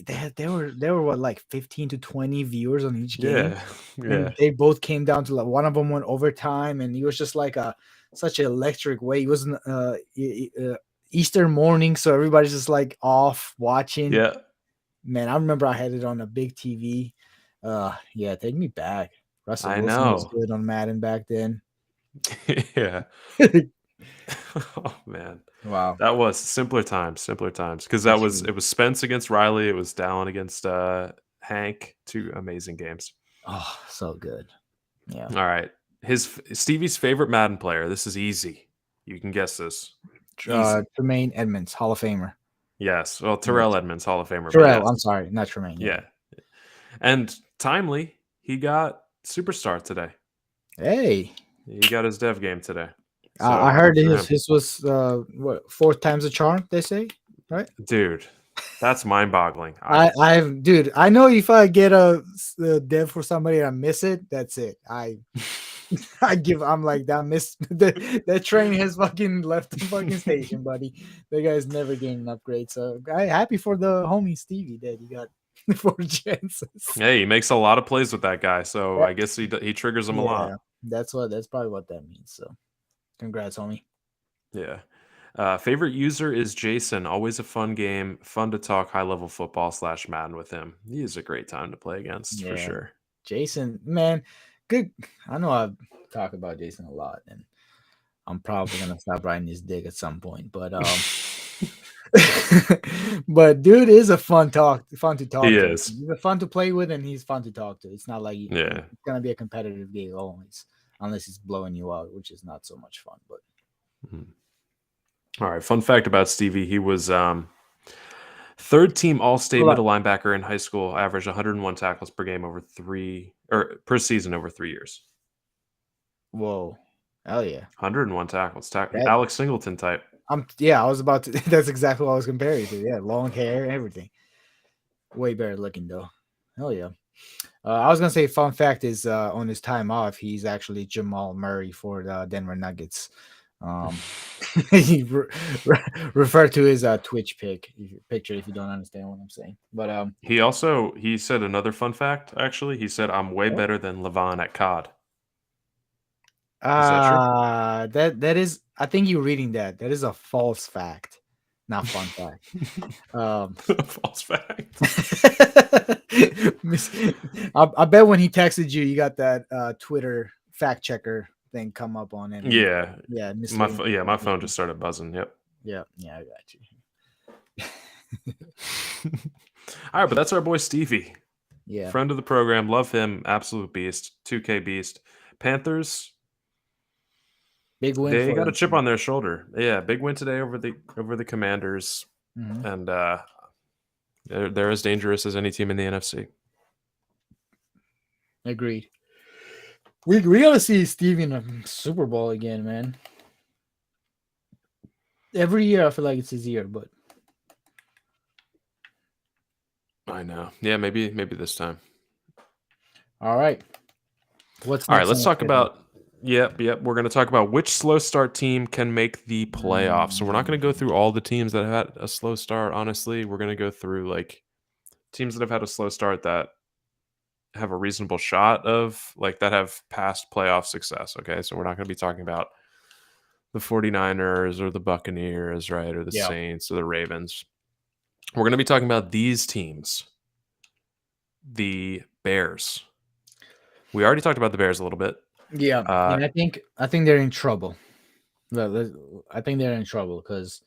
they were what, like 15 to 20 viewers on each game, Yeah. and Yeah. they both came down to like one of them went overtime, and he was just like a such an electric way. He wasn't Easter morning, so everybody's just like off watching. Yeah. Man, I remember I had it on a big TV. Yeah, take me back. Russell I Wilson was know. good on Madden back then. yeah. Oh man, Wow. that was simpler times. Because that was Actually, it was Spence against Riley, it was Dallin against Hank. Two amazing games. oh, so good. Yeah. All right, Stevie's favorite Madden player. This is easy. You can guess this. Easy. Tremaine Edmonds, Hall of Famer. Yes. Well, Terrell Yes. Edmonds, Hall of Famer, but Terrell, yes, I'm sorry, not Tremaine. Yeah. yeah. And timely, he got Superstar today. Hey, He got his dev game today. I So heard good for his him. his was what, fourth time's a charm. They say, right? Dude, that's mind-boggling. Dude, I know if I get a dev for somebody and I miss it, that's it. I'm like that that train has fucking left the fucking station, buddy. The guy's never getting an upgrade. So I happy for the homie Stevie that he got 4 chances. Hey, he makes a lot of plays with that guy, so Yeah, I guess he triggers him a yeah, lot. that's probably what that means. So congrats, homie. Yeah. Favorite user is Jason. Always a fun game. Fun to talk high-level football / Madden with him. He is a great time to play against for Yeah, sure. Jason, man, good. I know I talk about Jason a lot, and I'm probably gonna stop riding his dick at some point. But but dude is a fun to He talk to. is. He's fun to play with, and he's fun to talk to. It's not like Yeah. it's gonna be a competitive game always, unless he's blowing you out, which is not so much fun. But Mhm. All right. Fun fact about Stevie: he was third team All State hold on. middle linebacker in high school. Averaged 101 tackles per game over per season over 3 years. Whoa, hell yeah! 101 tackles. That Alex Singleton type. yeah, I was about to. That's exactly what I was comparing to. Yeah, long hair, everything. Way better looking though. Hell yeah. I was gonna say fun fact is on his time off, he's actually Jamal Murray for the Denver Nuggets. Um, he referred to his Twitch picture if you don't understand what I'm saying. But He said another fun fact. Actually, he said I'm way better than Levon at COD. Is that true? that is, I think you're reading that. That is a false fact, not fun fact. False fact. I bet when he texted you, you got that Twitter fact checker thing come up on it. And, Yeah, yeah, misleading. my phone just started buzzing. Yep. Yeah, yeah, I got you. All right, but that's our boy Stevie, Yeah, friend of the program. Love him, absolute beast, 2K beast. Panthers, big win they for got a them chip today. on their shoulder. Yeah, big win today over the Commanders, Mhm. and they're as dangerous as any team in the NFC. Agreed. We gotta see Stevie in a Super Bowl again, man. Every year I feel like it's his year, but I know. Yeah, maybe this time. all right. What's All right, next on let's the talk schedule? about. Yep. We're going to talk about which slow start team can make the playoffs. So we're not going to go Mm, through all the teams that have had a slow start. Honestly, we're going to go through like teams that have had a slow start that have a reasonable shot of like that have past playoff success. Okay, so we're not going to be talking about the 49ers or the Buccaneers, right, or the yeah, Saints or the Ravens. We're going to be talking about these teams, the Bears. We already talked about the Bears a little bit. yeah, Uh, and I think they're in trouble. I think they're in trouble because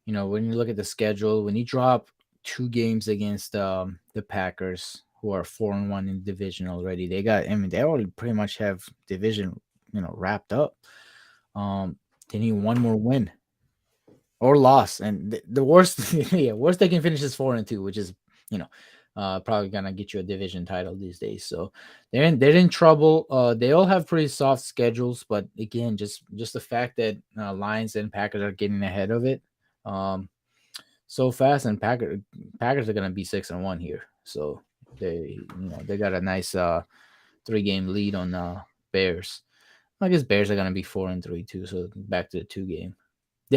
when you look at the schedule, when you drop 2 games against the Packers, who are 4-1 in the division already, they already pretty much have division wrapped up. They need one more win or loss, and the worst, yeah, worst they can finish is 4-2, which is probably gonna get you a division title these days. So they're in trouble. They all have pretty soft schedules, but again, just the fact that Lions and Packers are getting ahead of it so fast, and Packers are gonna be 6-1 here. So they got a nice 3-game lead on Bears. I guess Bears are gonna be 4-3 too. So back to the 2 game.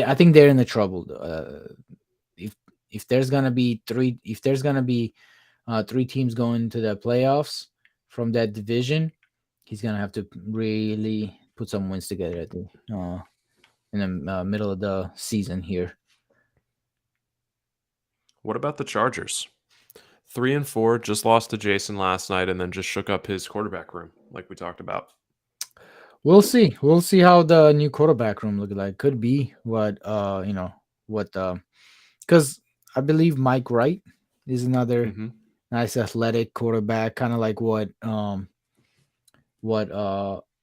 I think they're in the trouble. If if there's gonna be three teams going to the playoffs from that division, he's gonna have to really put some wins together at the in the middle of the season here. what about the Chargers? 3-4, just lost to Jason last night, and then just shook up his quarterback room, like we talked about. We'll see. We'll see how the new quarterback room look like. Could be what what because I believe Mike Wright is another Hmm. nice athletic quarterback, kind of like what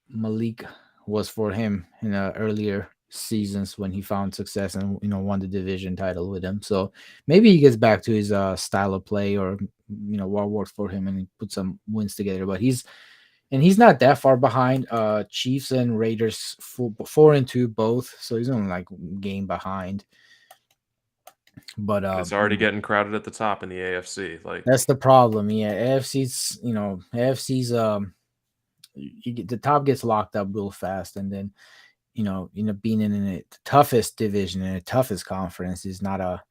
Malik was for him in earlier seasons when he found success and won the division title with him. So maybe he gets back to his style of play, or what worked for him, and he put some wins together. But he's not that far behind Chiefs and Raiders, 4-2 both. So he's only like game behind. But And it's already getting crowded at the top in the AFC. that's Like, the problem. Yeah, AFC's the top gets locked up real fast, and then being in the toughest division and the toughest conference is not a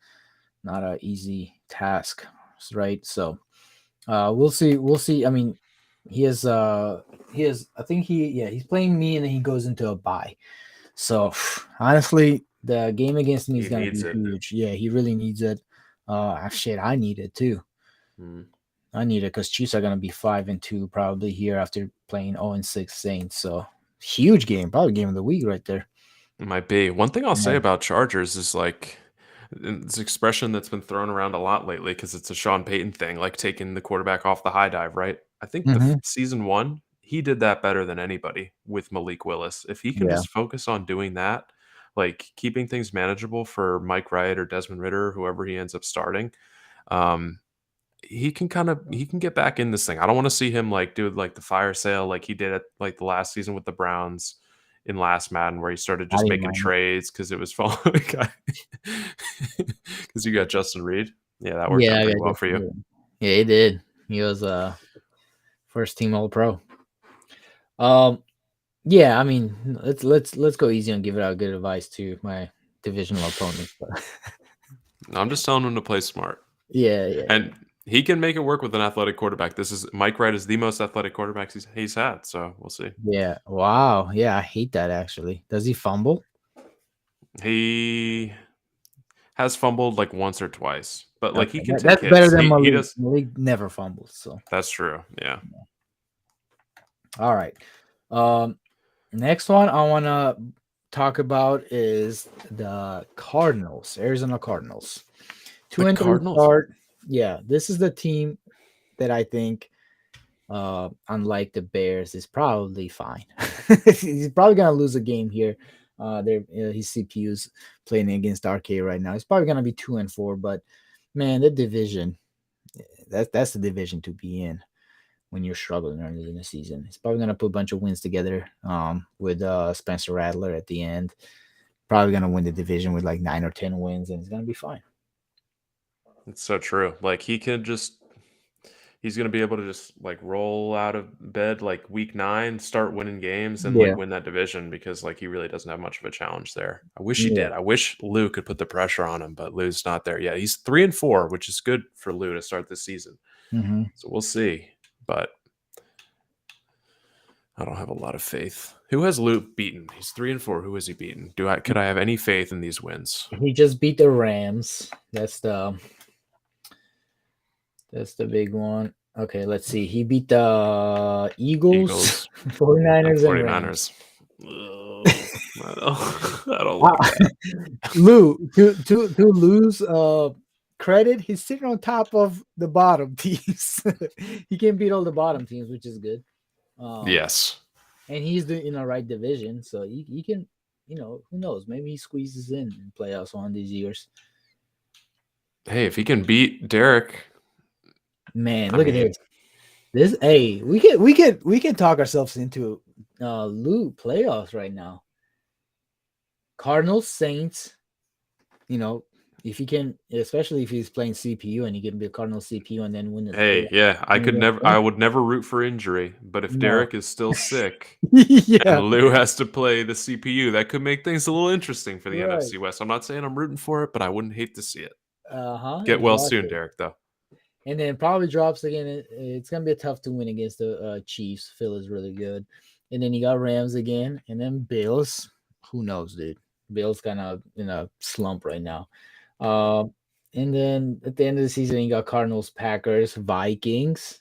easy task, right? So we'll see. We'll see. I mean, he has. I think he's playing me, and then he goes into a bye. So honestly, the game against me is he gonna needs be it. huge. Yeah, he really needs it. Shit, I need it too. Mm. I need it because Chiefs are gonna be 5-2 probably here after playing 0-6 Saints. So huge game, probably game of the week right there. It might be. One thing I'll say Yeah. about Chargers is like this expression that's been thrown around a lot lately because it's a Sean Payton thing, like taking the quarterback off the high dive, right? I think the Hmm. season one, he did that better than anybody with Malik Willis. If he can Yeah. just focus on doing that, like keeping things manageable for Mike Wright or Desmond Ritter, whoever he ends up starting, um, he can get back in this thing. I don't want to see him like do like the fire sale like he did at like the last season with the Browns in last Madden where he started I just didn't making mind it. trades because it was falling because you got Justin Reed. Yeah, that worked Yeah, out I pretty got well for you. Justin. Yeah, he did. He was first team All Pro. Um, yeah, I mean, let's go easy and give it out good advice to my divisional opponents. But I'm just telling him to play smart. yeah, yeah, And he can make it work with an athletic quarterback. This is Mike Wright is the most athletic quarterback he's had, so we'll see. yeah. Wow. Yeah, I hate that actually. Does he fumble? He has fumbled like once or twice, but like he Okay, can take that's better hits. than He Malik. does. Malik never fumbles. So That's true. Yeah. all right. Um, next one I wanna talk about is the Cardinals, Arizona Cardinals. The 2-3 Cardinals. start. Yeah, this is the team that I think, unlike the Bears, is probably fine. He's probably gonna lose a game here. His CPU's playing against RK right now. He's probably gonna be 2-4, but man, the division that's the division to be in when you're struggling early in the season. He's probably gonna put a bunch of wins together with Spencer Rattler at the end. Probably gonna win the division with like 9 or 10 wins, and it's gonna be fine. It's so true. Like he's gonna be able to just like roll out of bed like week 9, start winning games, and like Yeah, win that division because like he really doesn't have much of a challenge there. I wish he yeah. did. I wish Lou could put the pressure on him, but Lou's not there yet. He's 3-4, which is good for Lou to start this season. Hmm. So we'll see. But I don't have a lot of faith. Who has Lou beaten? He's 3-4. Who has he beaten? Could I have any faith in these wins? He just beat the Rams. That's the big one. Okay, let's see. He beat the Eagles, Eagles 49ers, and and Rams. 49ers. Ugh, I don't Wow. like that. Lou, to lose credit, he's sitting on top of the bottom teams. He can beat all the bottom teams, which is good. Um, Yes. and he's in the right division, so he can, who knows? Maybe he squeezes in playoffs one of these years. Hey, if he can beat Derek, Man, I look at mean, this. Hey, we can talk ourselves into Lou playoffs right now. Cardinals, Saints, you know, if he can, especially if he's playing CPU and he can be a Cardinal CPU and then win the hey, yeah, I would never root for injury, but if No. Derek is still sick and Yeah, Lou has to play the CPU, that could make things a little interesting for the right. NFC West. I'm not saying I'm rooting for it, but I wouldn't hate to see it. Get well soon, Exactly. Derek, though. And then probably drops again. It's gonna be a tough to win against the Chiefs. Phil is really good, and then you got Rams again, and then Bills. Who knows, dude? Bills kind of in a slump right now. Uh, and then at the end of the season, you got Cardinals, Packers, Vikings,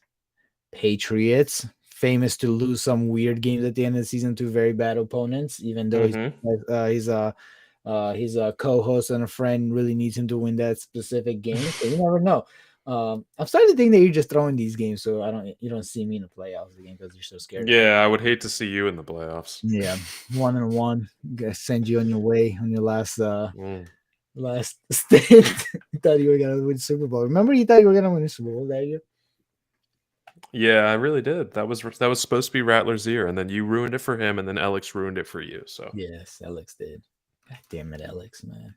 Patriots, famous to lose some weird games at the end of the season to very bad opponents, even though Mm-hmm. his co-host and a friend really needs him to win that specific game. So you never know. I'm starting to think that you're just throwing these games so you don't see me in the playoffs again because you're so scared of me. Yeah, I would hate to see you in the playoffs. Yeah, 1-1. Gonna send you on your way on your Mm. last stint. You thought you were gonna win Super Bowl. Remember, you thought you were gonna win the Super Bowl that year. Yeah, I really did. That was supposed to be Rattler's year, and then you ruined it for him, and then Alex ruined it for you. So Yes, Alex did. God damn it, Alex, man.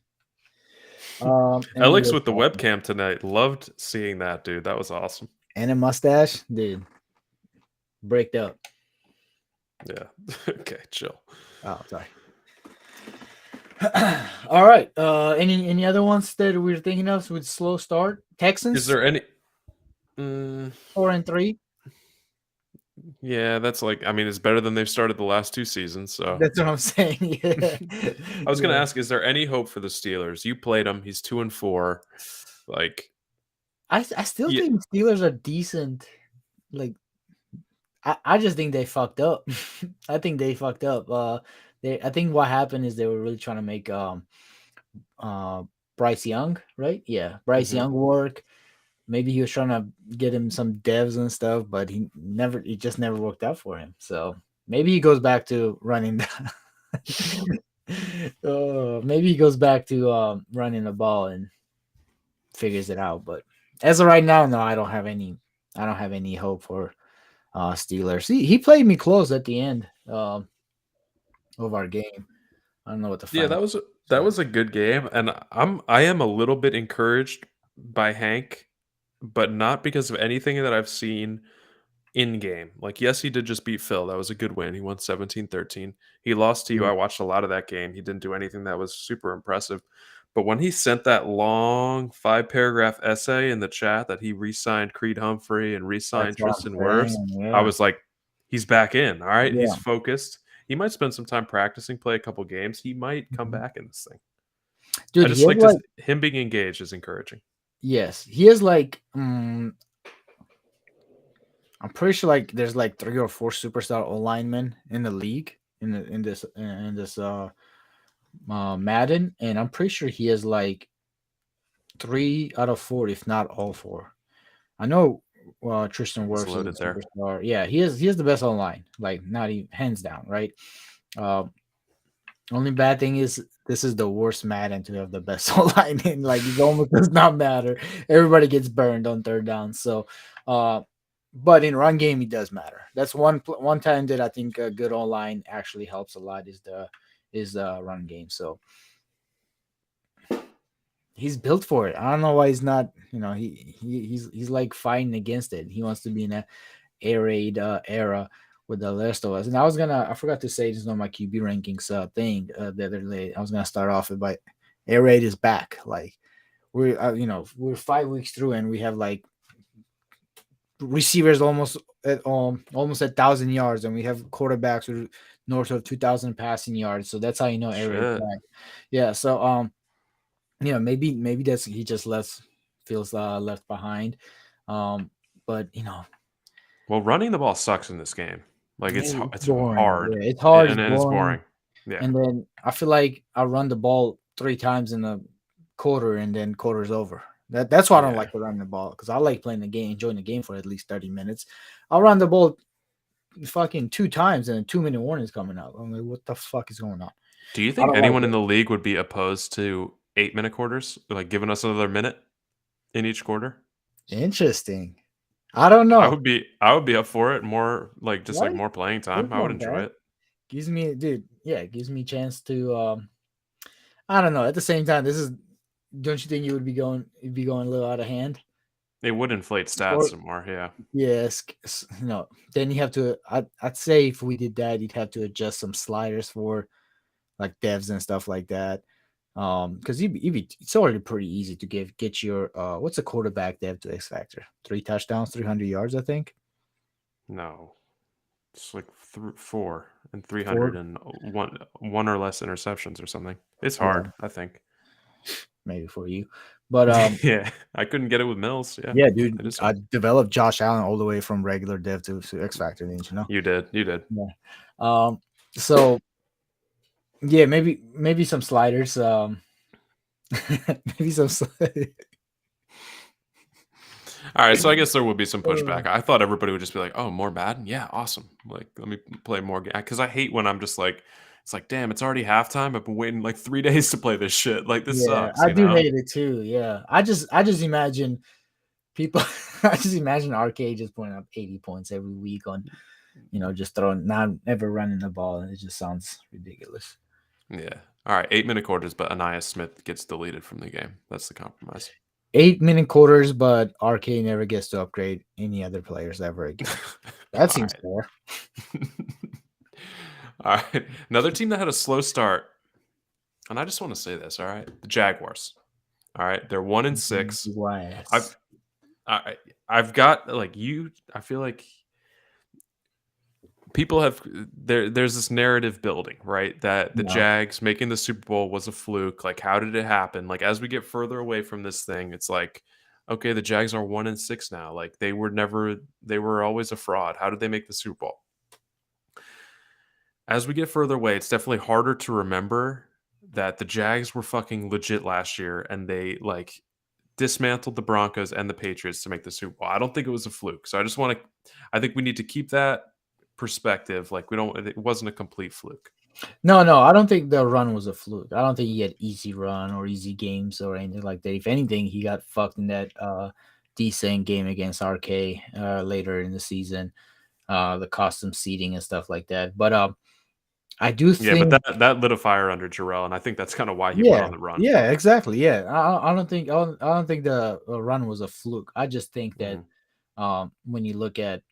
Alex Anyways, with the webcam tonight, loved seeing that, dude. That was awesome. and a mustache, dude. Breaked up. Yeah. Okay, chill. Oh, sorry. All right. Any other ones that we're thinking of with slow start? Is Texans there any? Mm, 4-3. yeah, that's like. I mean, it's better than they've started the last two seasons. So That's what I'm saying. Yeah. I was gonna Yeah. ask, is there any hope for the Steelers? You played him. He's 2-4. Like, I still yeah, think Steelers are decent. Like I just think they fucked up. I think they fucked up. I think what happened is they were really trying to make uh Bryce Young, right? Yeah, Bryce mhm. Young work. Maybe he was trying to get him some devs and stuff, but it just never worked out for him. So maybe he goes back to running maybe he goes back to running the ball and figures it out. But as of right now, no, I don't have any hope for Steelers. He played me close at the end of our game. I don't know what the Yeah, final that was. was a good game, and I am a little bit encouraged by Hank, but not because of anything that I've seen in game. Like, yes, he did just beat Phil. That was a good win. He won 17-13. He lost to you. Yeah, I watched a lot of that game. He didn't do anything that was super impressive. But when he sent that long 5 paragraph essay in the chat that he re-signed Creed Humphrey and that's re-signed what I'm Tristan Wirfs, saying. I Yeah, was like, he's back in. All right, he's yeah. focused. He might spend some time practicing, play a couple games. He might come Mhm. back in this thing. I Dude, he just has like like him being engaged is encouraging. yes, he has like I'm pretty sure like there's like 3 or 4 superstar O linemen in the league in this Madden, and I'm pretty sure he has like 3 out of 4, if not all 4. I know Tristan He's Wirfs is loaded a there. superstar. Yeah, he has the best online, like not even hands down, right? Uh, only bad thing is this is the worst Madden to have the best online in. Like it almost does not matter. Everybody gets burned on third down. So, uh, but in run game, it does matter. That's one time that I think a good online actually helps a lot is the run game. So he's built for it. I don't know why he's not. You know, he's like fighting against it. He wants to be in a air raid era with the rest of us. And I forgot to say this on my QB rankings thing the other day. I was gonna start off with, but air raid is back. Like we're 5 weeks through and we have like receivers almost 1,000 yards, and we have quarterbacks with north of 2,000 passing yards. So that's how you know air raid Shit. back. Yeah. So maybe that's he just feels left behind. Um, but Well, running the ball sucks in this game. Like, it's it's boring. hard, Yeah, it's hard. It's and it's boring. boring. Yeah. And then I feel like I run the ball 3 times in a quarter, and then quarter's over. That's why I don't Yeah. like to run the ball because I like playing the game, enjoying the game for at least 30 minutes. I'll run the ball fucking 2 times, and a 2 minute warning is coming out. I'm like, what the fuck is going on? Do you I think don't like anyone in it. the league would be opposed to 8-minute quarters? Like, giving us another minute in each quarter? Interesting. I don't I know. would be I would be up for it. More like just like Right? more playing It's time. I would not enjoy bad. it. Gives me, dude. Yeah, it gives me a chance to. I don't know. At the same time, this is. Don't you think You'd be going a little out of hand? It would inflate stats Or some more, yeah. yes, then you have to. I'd say if we did that, you'd have to adjust some sliders for like devs and stuff like that. Because it's already pretty easy to get your what's a quarterback dev to X Factor? 3 touchdowns, 300 yards, I think. No. It's like 4 and 300 4. and one or less interceptions or something. It's Yeah, hard, I think. maybe for you. But Yeah, I couldn't get it with Mills. Yeah, yeah, I dude, just I developed Josh Allen all the way from regular dev to X Factor, didn't you know? you did, you did. Yeah. So yeah, maybe some sliders. Maybe some. All right, so I guess there would be some pushback. I thought everybody would just be like, "Oh, more Madden? Yeah, awesome. Like, let me play more." Because I hate when I'm just like, it's like, damn, it's already halftime. I've been waiting like 3 days to play this shit. Like, this Yeah, sucks, I you do know? hate it too. Yeah, I just imagine people. I just imagine Arcade just putting up 80 points every week on, just throwing, not ever running the ball, and it just sounds ridiculous. Yeah. All right, 8-minute quarters, but Anaya Smith gets deleted from the game. That's the compromise. 8-minute quarters, but Arcade never gets to upgrade any other players ever again. That All seems right. fair. All right. Another team that had a slow start, and I just want to say this. All right, the Jaguars. All right, they're 1-6. I've Yes. I, I've got like you. I feel like people have there's this narrative building, right, that the No. Jags making the Super Bowl was a fluke. Like, how did it happen? Like, as we get further away from this thing, it's like, okay, the Jags are 1-6 now. Like, they were always a fraud. How did they make the Super Bowl? As we get further away, it's definitely harder to remember that the Jags were fucking legit last year and they like dismantled the Broncos and the Patriots to make the Super Bowl. I don't think it was a fluke. So I think we need to keep that perspective. Like, it wasn't a complete fluke. No, I don't think the run was a fluke. I don't think he had easy run or easy games or anything like that. If anything, he got fucked in that decent game against RK later in the season, the custom seating and stuff like that. But I do Yeah, but think, that lit a fire under Jarrell, and I think that's kind of why he went yeah, on the run. yeah, exactly, yeah. I don't think the run was a fluke. I just think that Mhm. when you look at,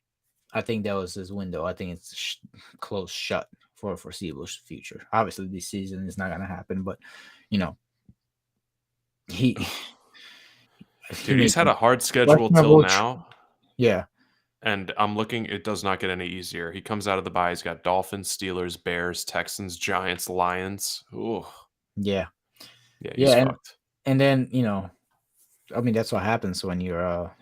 I think that was his window. I think it's closed shut for a foreseeable future. Obviously, this season is not going to happen, but you know, he he Dude, he's made had some a hard schedule till questionable. now, Yeah, and I'm looking. It does not get any easier. He comes out of the bye. He's got Dolphins, Steelers, Bears, Texans, Giants, Lions. Ooh, yeah, yeah, he's yeah, fucked. and then I mean, that's what happens when you're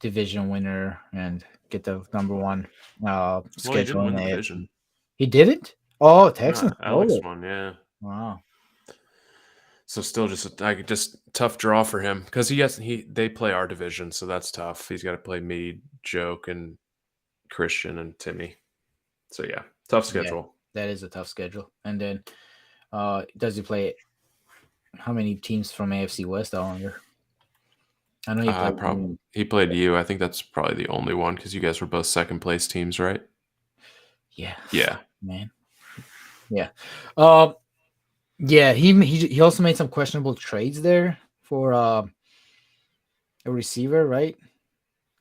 division winner and get the number one Well, he schedule didn't in win the the AFC. division. He didn't. Oh, No, Texans stole Alex it. won. Yeah. Wow. So still just tough draw for him because they play our division, so that's tough. He's got to play me, Joke, and Christian and Timmy. So yeah, tough Yeah, schedule. that is a tough schedule. And then does he play how many teams from AFC West? I wonder. I know he played Probably he played you. I think that's probably the only one because you guys were both second place teams, right? yeah, Yeah. fuck, man. Yeah. Um yeah, he also made some questionable trades there for a receiver, right?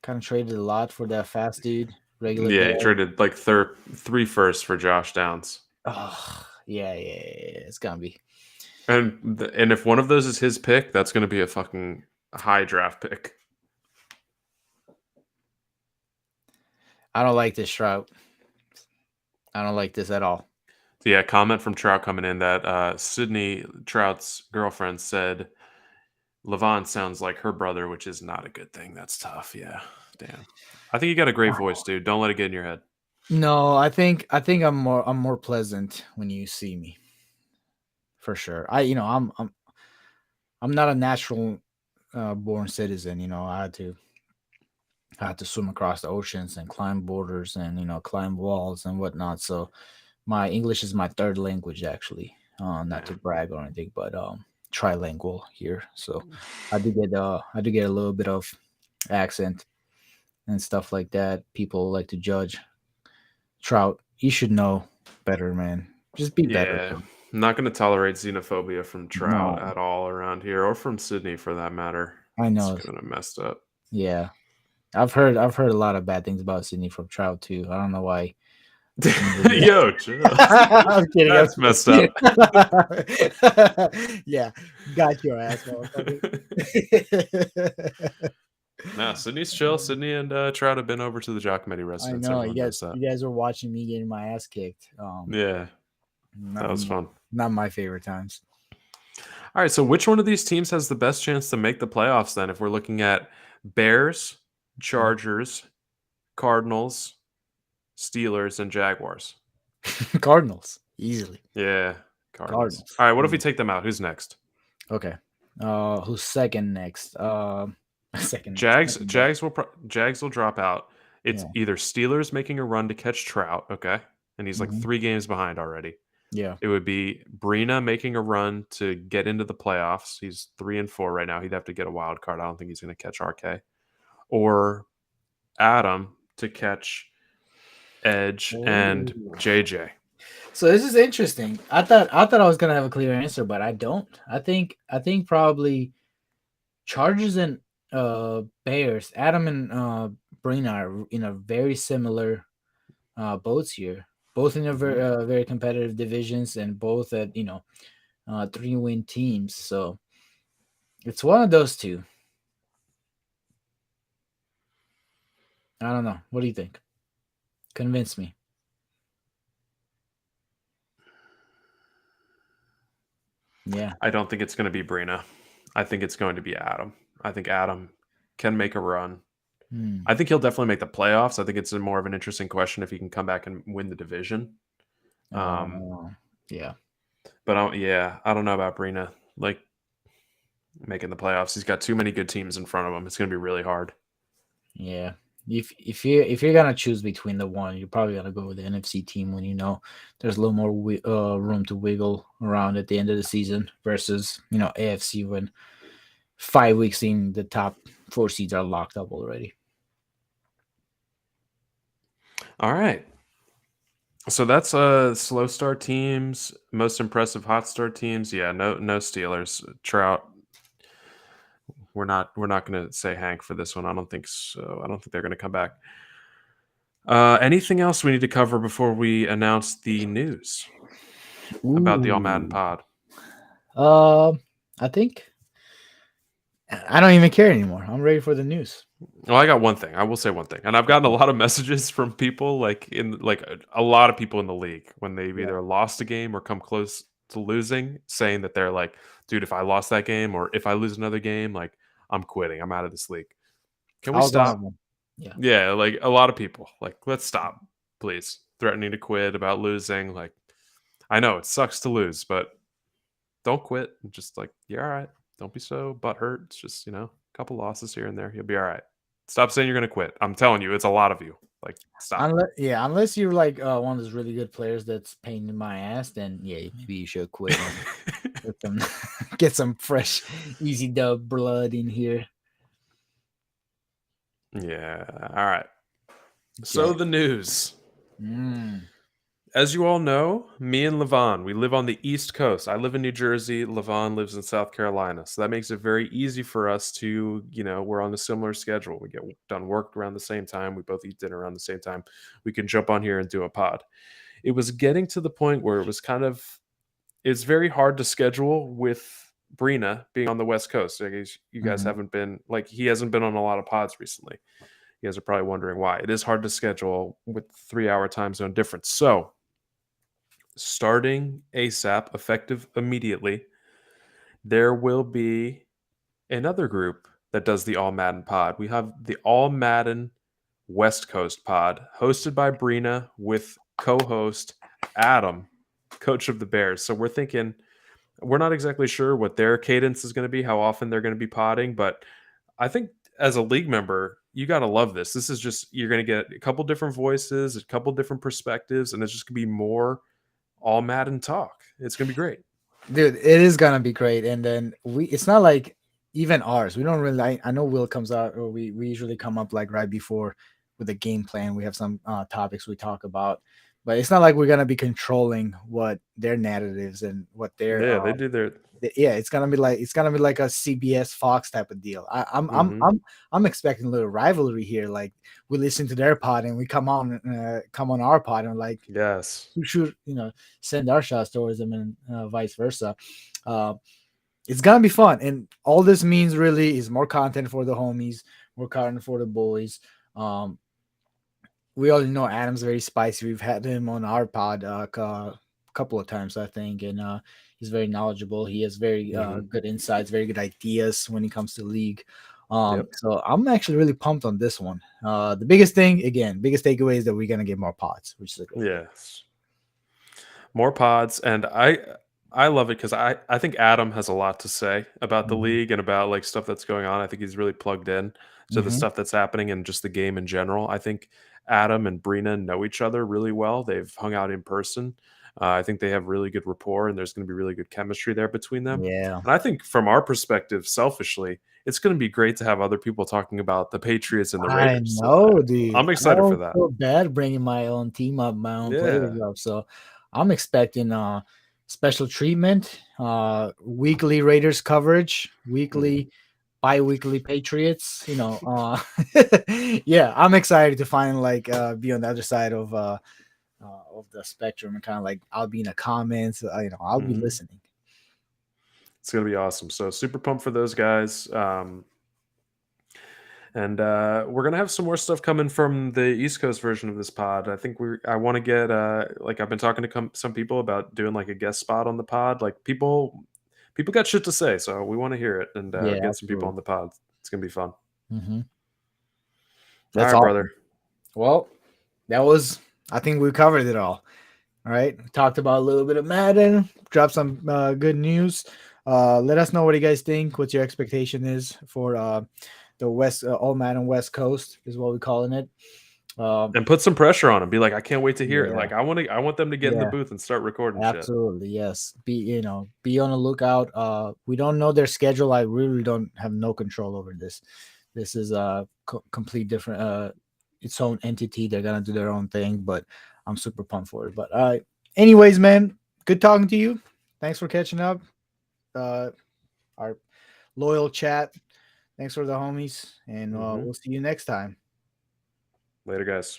Kind of traded a lot for that fast dude, regular Yeah, dev. he traded like three firsts for Josh Downs. Oh, yeah. It's gonna be. And if one of those is his pick, that's going to be a fucking high draft pick. I don't like this Trout. I don't like this at all. So yeah, comment from Trout coming in that Sydney Trout's girlfriend said Levon sounds like her brother, which is not a good thing. That's tough. Yeah, damn. I think you got a great voice, dude. Don't let it get in your head. No, I think I'm more pleasant when you see me. For sure. I'm not a natural born citizen, I had to swim across the oceans and climb borders and climb walls and whatnot. So my English is my third language actually. Not Yeah. to brag or anything, but trilingual here. So I do get a little bit of accent and stuff like that. People like to judge. Trout, you should know better, man. Just be better. Yeah. I'm not going to tolerate xenophobia from Trout No, at all around here or from Sydney for that matter. I It's know. kind of messed up. Yeah, I've heard a lot of bad things about Sydney from Trout too. I don't know why. Yo, chill. I'm kidding. I'm That's messed kidding. up. Yeah, got your ass, motherfucker. Nah, Sydney's chill. Sydney and Trout have been over to the Giacometti I residence. know Everyone knows that. you guys were watching me getting my ass kicked. Yeah, that Not was fun. not my favorite times. All right, so which one of these teams has the best chance to make the playoffs then? If we're looking at Bears, Chargers, Cardinals, Steelers, and Jaguars. Cardinals, easily. Yeah, Cardinals. Cardinals. All right, what if we Yeah. take them out? Who's next? Okay. Who's second next? Second next. Jags. Jags will drop out. It's Yeah. either Steelers making a run to catch Trout, okay, and he's like Hmm. 3 games behind already. Yeah. It would be Brina making a run to get into the playoffs. He's 3-4 right now. He'd have to get a wild card. I don't think he's going to catch RK. Or Adam to catch Edge and Oh. JJ. So this is interesting. I thought I was gonna have a clear answer, but I don't. I think probably Chargers and Bears. Adam and Brina are in a very similar boats here. Both in a very competitive divisions and both at 3-win teams. So it's one of those two. I don't know. What do you think? Convince me. Yeah. I don't think it's going to be Brina. I think it's going to be Adam. I think Adam can make a run. Hmm. I think he'll definitely make the playoffs. I think it's more of an interesting question if he can come back and win the division. Uh, yeah. But I don't know about Brina. Like making the playoffs, he's got too many good teams in front of him. It's going to be really hard. Yeah. If you're gonna choose between the one, you're probably gonna go with the NFC team when there's a little more room to wiggle around at the end of the season versus AFC when 5 weeks in the top 4 seeds are locked up already. All right. So that's slow start teams, most impressive hot start teams. Yeah, no Steelers. Trout. We're not going to say Hank for this one. I don't think so. I don't think they're going to come back. Anything else we need to cover before we announce the news about the All Madden Ooh. pod? I think I don't even care anymore. I'm ready for the news. Well, I got one thing. I will say one thing, and I've gotten a lot of messages from people, a lot of people in the league when they've Yeah. either lost a game or come close to losing, saying that they're like, "Dude, if I lost that game or if I lose another game, like I'm quitting. I'm out of this league. Can we I was one of stop?" them. Yeah. Yeah, like a lot of people, like, let's stop, please. Threatening to quit about losing. Like, I know it sucks to lose, but don't quit. Just like, you're all right. Don't be so butthurt. It's just, a couple losses here and there. You'll be all right. Stop saying you're going to quit. I'm telling you, it's a lot of you. Like, stop. Unless you're like one of those really good players that's pain in my ass, then yeah, maybe you should quit and get some get some fresh, easy dub blood in here. Yeah. All right. So Okay. the news. Mm. As you all know, me and Levon, we live on the East Coast. I live in New Jersey. Levon lives in South Carolina. So that makes it very easy for us to, we're on a similar schedule. We get done work around the same time. We both eat dinner around the same time. We can jump on here and do a pod. It was getting to the point where it's very hard to schedule with Brina being on the West Coast. I guess you guys Mhm. haven't been, he hasn't been on a lot of pods recently. You guys are probably wondering why. It is hard to schedule with 3-hour time zone difference. So, starting ASAP, effective immediately, there will be another group that does the All Madden pod. We have the All Madden West Coast pod, hosted by Brina with co host Adam, coach of the Bears. So we're not exactly sure what their cadence is going to be, how often they're going to be podding, but I think as a league member, you got to love this. This is just, you're going to get a couple different voices, a couple different perspectives, and it's just going to be more all Madden talk. It's gonna be great. Dude, it is gonna be great. And then it's not like even ours. We don't really. I know Will comes out, or we usually come up like right before with a game plan. We have some topics we talk about, but it's not like we're gonna be controlling what their narratives and what their Yeah, they do their. yeah, it's gonna be like a CBS Fox type of deal. Mhm. I'm expecting a little rivalry here. Like we listen to their pod and we come on our pod and like Yes. we should send our shots towards them and vice versa. Uh, it's gonna be fun, and all this means really is more content for the homies, more content for the boys. We already know Adam's very spicy. We've had him on our pod couple of times, I think, and he's very knowledgeable. He has very Mhm. good insights, very good ideas when it comes to league. Yep. So I'm actually really pumped on this one. The biggest thing, again, biggest takeaway is that we're gonna get more pods, which is a great thing. Yes. More pods, and I love it because I think Adam has a lot to say about the Hmm. league and about like stuff that's going on. I think he's really plugged in to the Hmm. stuff that's happening and just the game in general. I think Adam and Brina know each other really well. They've hung out in person. I think they have really good rapport, and there's going to be really good chemistry there between them. Yeah, And I think from our perspective, selfishly, it's going to be great to have other people talking about the Patriots and the I Raiders. know, dude. I'm I excited for don't that. feel bad bringing my own team up, my own players Yeah. up. So I'm expecting special treatment, weekly Raiders coverage, Mhm. weekly, bi-weekly Patriots. Yeah, I'm excited to finally like be on the other side of the spectrum and kind of like I'll be in the comments. I'll be Mhm. listening. It's gonna be awesome. So super pumped for those guys. And we're gonna have some more stuff coming from the East Coast version of this pod. I think I want to get like I've been talking to some people about doing like a guest spot on the pod. Like people got shit to say, so we want to hear it and Yeah, get some people absolutely. on the pod. It's gonna be fun. Hmm. All That's right, brother. awesome. Well, that was. I think we covered it all. All right. Talked about a little bit of Madden, dropped some good news. Let us know what you guys think, what your expectation is for the West, All Madden West Coast, is what we're calling it. Um, And put some pressure on them. Be like, I can't wait to hear it. yeah, Like I want them to get in the yeah, booth and start recording shit. absolutely. Yes. Be on the lookout. We don't know their schedule. I really don't have no control over this. This is a complete different, its own entity. They're going to do their own thing, but I'm super pumped for it. But anyways, man, good talking to you. Thanks for catching up. Uh, our loyal chat. Thanks for the homies, and Hmm. we'll see you next time. Later, guys.